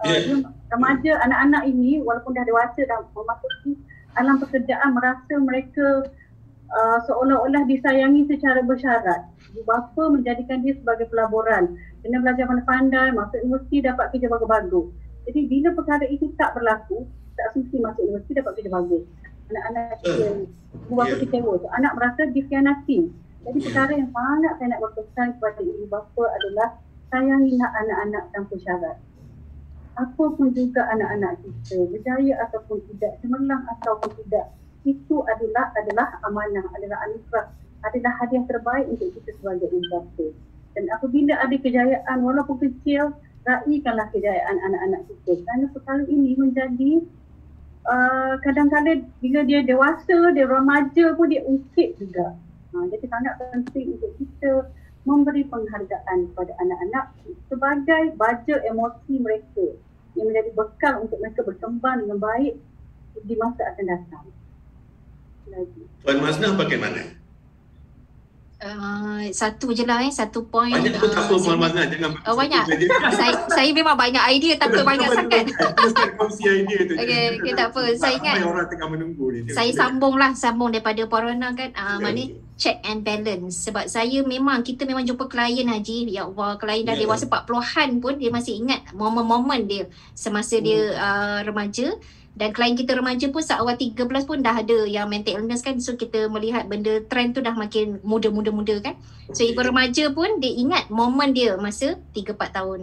Remaja, anak-anak ini walaupun dah dewasa dan memasuki alam pekerjaan, merasa mereka seolah-olah disayangi secara bersyarat. Ibu bapa menjadikan dia sebagai pelaburan. Kena belajar pandai-pandai, masuk universiti dapat kerja bagus-bagus. Jadi bila perkara itu tak berlaku, tak semesti masuk universiti dapat kerja bagus. Anak-anak kita, ibu bapa kecewa. Anak merasa dikhianati. Jadi perkara yang sangat saya nak berpesan kepada ibu bapa adalah sayangilah anak-anak tanpa syarat. Apapun juga anak-anak kita, berjaya ataupun tidak, cemerlang ataupun tidak, itu adalah amanah, adalah anugerah, adalah hadiah terbaik untuk kita sebagai ibu bapa. Dan apabila ada kejayaan walaupun kecil, raikanlah kejayaan anak-anak kita. Kerana perkara ini menjadi kadang-kadang bila dia dewasa, dia remaja pun dia ungkit juga. Jadi sangat penting untuk kita memberi penghargaan kepada anak-anak sebagai baja emosi mereka yang menjadi bekal untuk mereka berkembang dengan baik di masa akan datang. Puan Maznah bagaimana? Satu je lah satu point. Banyak pun tak apa Puan Maznah, jangan banyak. saya memang banyak idea tapi banyak sangat. Kongsi idea tu. Okay, tak apa. Saya ingat orang tengah menunggu ni. Saya sambung daripada Puan Rona kan. Maknanya check and balance. Sebab kita memang jumpa klien Haji, ya Allah, klien dah dewasa 40-an pun dia masih ingat momen-momen dia semasa dia remaja. Dan klien kita remaja pun seawal 13 pun dah ada yang mental illness kan. So kita melihat benda trend tu dah makin muda kan. So ibu remaja pun dia ingat momen dia masa 3-4 tahun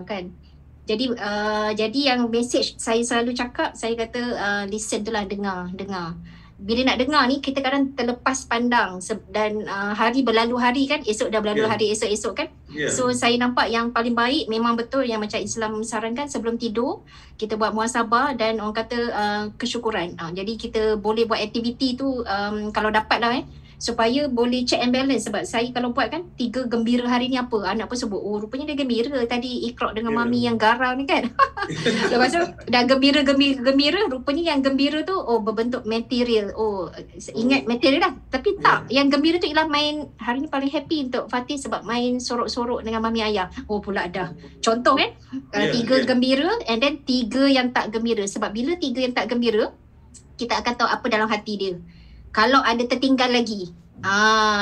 kan. Jadi yang message saya selalu cakap, saya kata listen tu lah, dengar. Bila nak dengar ni kita kadang terlepas pandang dan hari berlalu hari kan, esok dah berlalu hari esok kan. So saya nampak yang paling baik memang betul yang macam Islam sarankan, sebelum tidur kita buat muhasabah dan orang kata kesyukuran. Jadi kita boleh buat aktiviti tu kalau dapat lah supaya boleh check and balance. Sebab saya kalau buat kan 3 gembira hari ni apa, anak pun sebut rupanya dia gembira tadi ikrok dengan mami yang garau ni kan. Lepas tu dah gembira rupanya yang gembira tu berbentuk material. Ingat material lah, tapi tak, yang gembira tu ialah main. Hari ni paling happy untuk Fatih sebab main sorok-sorok dengan mami ayah. Pula dah contoh kan, 3 gembira and then 3 yang tak gembira. Sebab bila 3 yang tak gembira, kita akan tahu apa dalam hati dia. Kalau ada tertinggal lagi,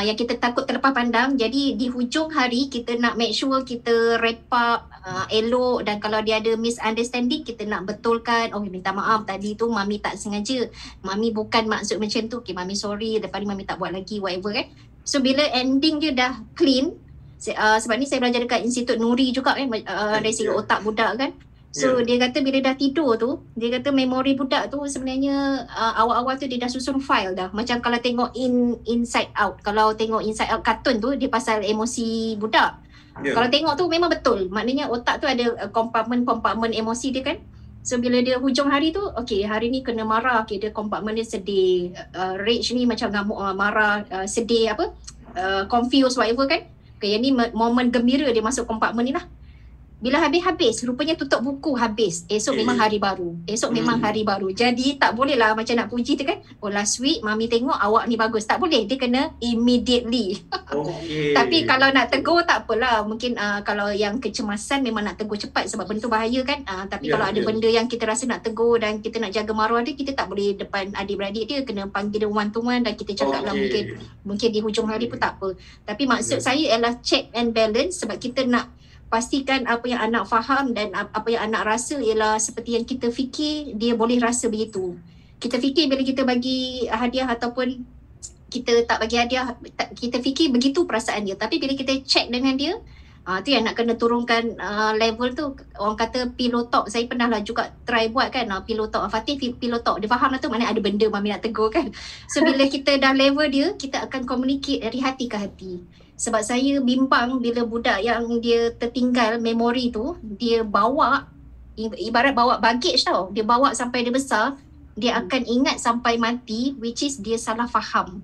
yang kita takut terlepas pandang. Jadi di hujung hari kita nak make sure kita wrap up elok, dan kalau dia ada misunderstanding kita nak betulkan. Minta maaf tadi tu mami tak sengaja, mami bukan maksud macam tu, okay mami sorry, lepas ni mami tak buat lagi, whatever kan. So bila ending dia dah clean, sebab ni saya belajar dekat Institut Nuri juga kan, dari segi otak budak kan. So dia kata bila dah tidur tu, dia kata memori budak tu sebenarnya awal-awal tu dia dah susun file dah. Macam kalau tengok Inside Out, kalau tengok Inside Out kartun tu dia pasal emosi budak. Kalau tengok tu memang betul, maknanya otak tu ada kompartmen emosi dia kan. So bila dia hujung hari tu, okay hari ni kena marah, okay dia kompartmen dia sedih, rage ni macam ngamuk, marah, sedih confused whatever kan. Okay, yang ni momen gembira dia masuk kompartmen ni lah. Bila habis rupanya tutup buku habis. Esok memang hari baru. Jadi tak boleh lah macam nak puji tu kan. Last week mami tengok awak ni bagus. Tak boleh, dia kena immediately. Tapi kalau nak tegur tak apalah. Mungkin kalau yang kecemasan memang nak tegur cepat sebab benda tu bahaya kan. Tapi kalau ada benda yang kita rasa nak tegur dan kita nak jaga maruah dia, kita tak boleh depan adik-beradik dia, kena panggil dia one to one dan kita cakap lah mungkin di hujung hari pun tak apa. Tapi maksud saya ialah check and balance, sebab kita nak pastikan apa yang anak faham dan apa yang anak rasa ialah seperti yang kita fikir dia boleh rasa begitu. Kita fikir bila kita bagi hadiah ataupun kita tak bagi hadiah, kita fikir begitu perasaan dia. Tapi bila kita check dengan dia, tu yang nak kena turunkan level tu. Orang kata pillow talk, saya pernah lah juga try buat kan, pillow talk. Fatih pillow talk, dia faham lah tu maknanya ada benda mami nak tegur kan. So bila kita dah level dia, kita akan communicate dari hati ke hati. Sebab saya bimbang bila budak yang dia tertinggal memori tu, dia bawa, ibarat bawa baggage tau. Dia bawa sampai dia besar, dia akan ingat sampai mati, which is dia salah faham.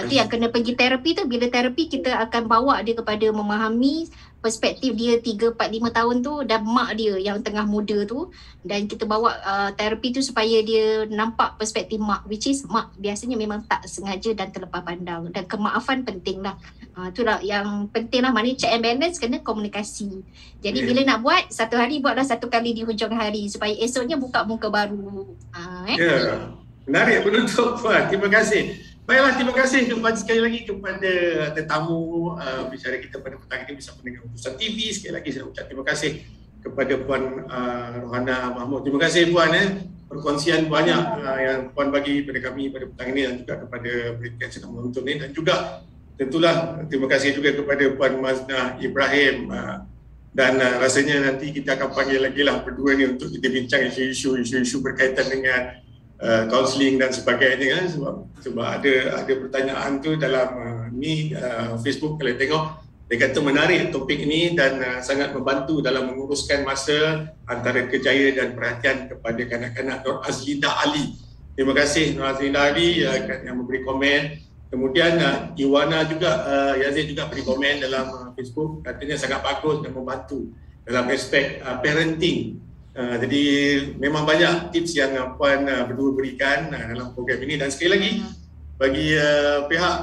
Itu yang kena pergi terapi tu. Bila terapi kita akan bawa dia kepada memahami perspektif dia 3, 4, 5 tahun tu dan mak dia yang tengah muda tu, dan kita bawa terapi tu supaya dia nampak perspektif mak, which is mak biasanya memang tak sengaja dan terlepas pandang, dan kemaafan penting lah. Itulah yang penting lah, maknanya check and balance, kena komunikasi. Jadi bila nak buat, satu hari buatlah 1 kali di hujung hari supaya esoknya buka muka baru. Menarik penutup Puan, terima kasih. Baiklah, terima kasih sekali lagi kepada tetamu bicara kita pada petang ini bersama dengan Utusan TV. Sekali lagi saya ucap terima kasih kepada Puan Rohana Mahmud. Terima kasih Puan perkongsian banyak yang Puan bagi kepada kami pada petang ini dan juga kepada mereka yang sedang menonton ini, dan juga tentulah terima kasih juga kepada Puan Maznah Ibrahim, dan rasanya nanti kita akan panggil lagi lah berdua ni untuk kita bincang isu-isu berkaitan dengan counselling dan sebagainya, sebab ada pertanyaan tu dalam Facebook. Kalau tengok dia kata menarik topik ini dan sangat membantu dalam menguruskan masa antara kerjaya dan perhatian kepada kanak-kanak. Nur Azlinda Ali, terima kasih Nur Azlinda Ali yang memberi komen Kemudian Iwana juga, Yazid juga beri komen dalam Facebook, katanya sangat bagus dan membantu dalam aspek parenting. Jadi memang banyak tips yang Puan berdua berikan dalam program ini, dan sekali lagi bagi pihak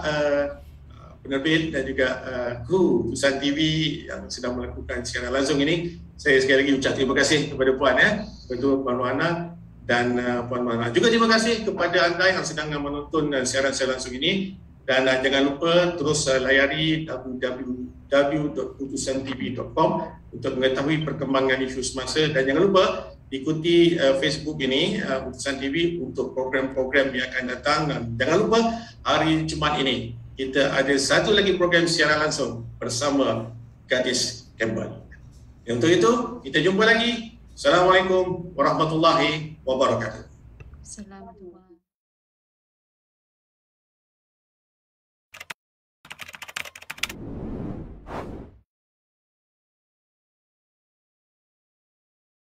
penerbit dan juga kru Tusan TV yang sedang melakukan siaran langsung ini, saya sekali lagi ucap terima kasih kepada Puan Ketua Puan Wana dan Puan Mana. Juga terima kasih kepada anda yang sedang menonton siaran langsung ini, dan jangan lupa terus layari www.putusantv.com untuk mengetahui perkembangan isu semasa, dan jangan lupa ikuti Facebook ini Putusan TV untuk program-program yang akan datang. Dan jangan lupa hari Jumaat ini kita ada satu lagi program siaran langsung bersama Gadis Campbell. Untuk itu kita jumpa lagi. Assalamualaikum warahmatullahi wabarakatuh. Assalamualaikum.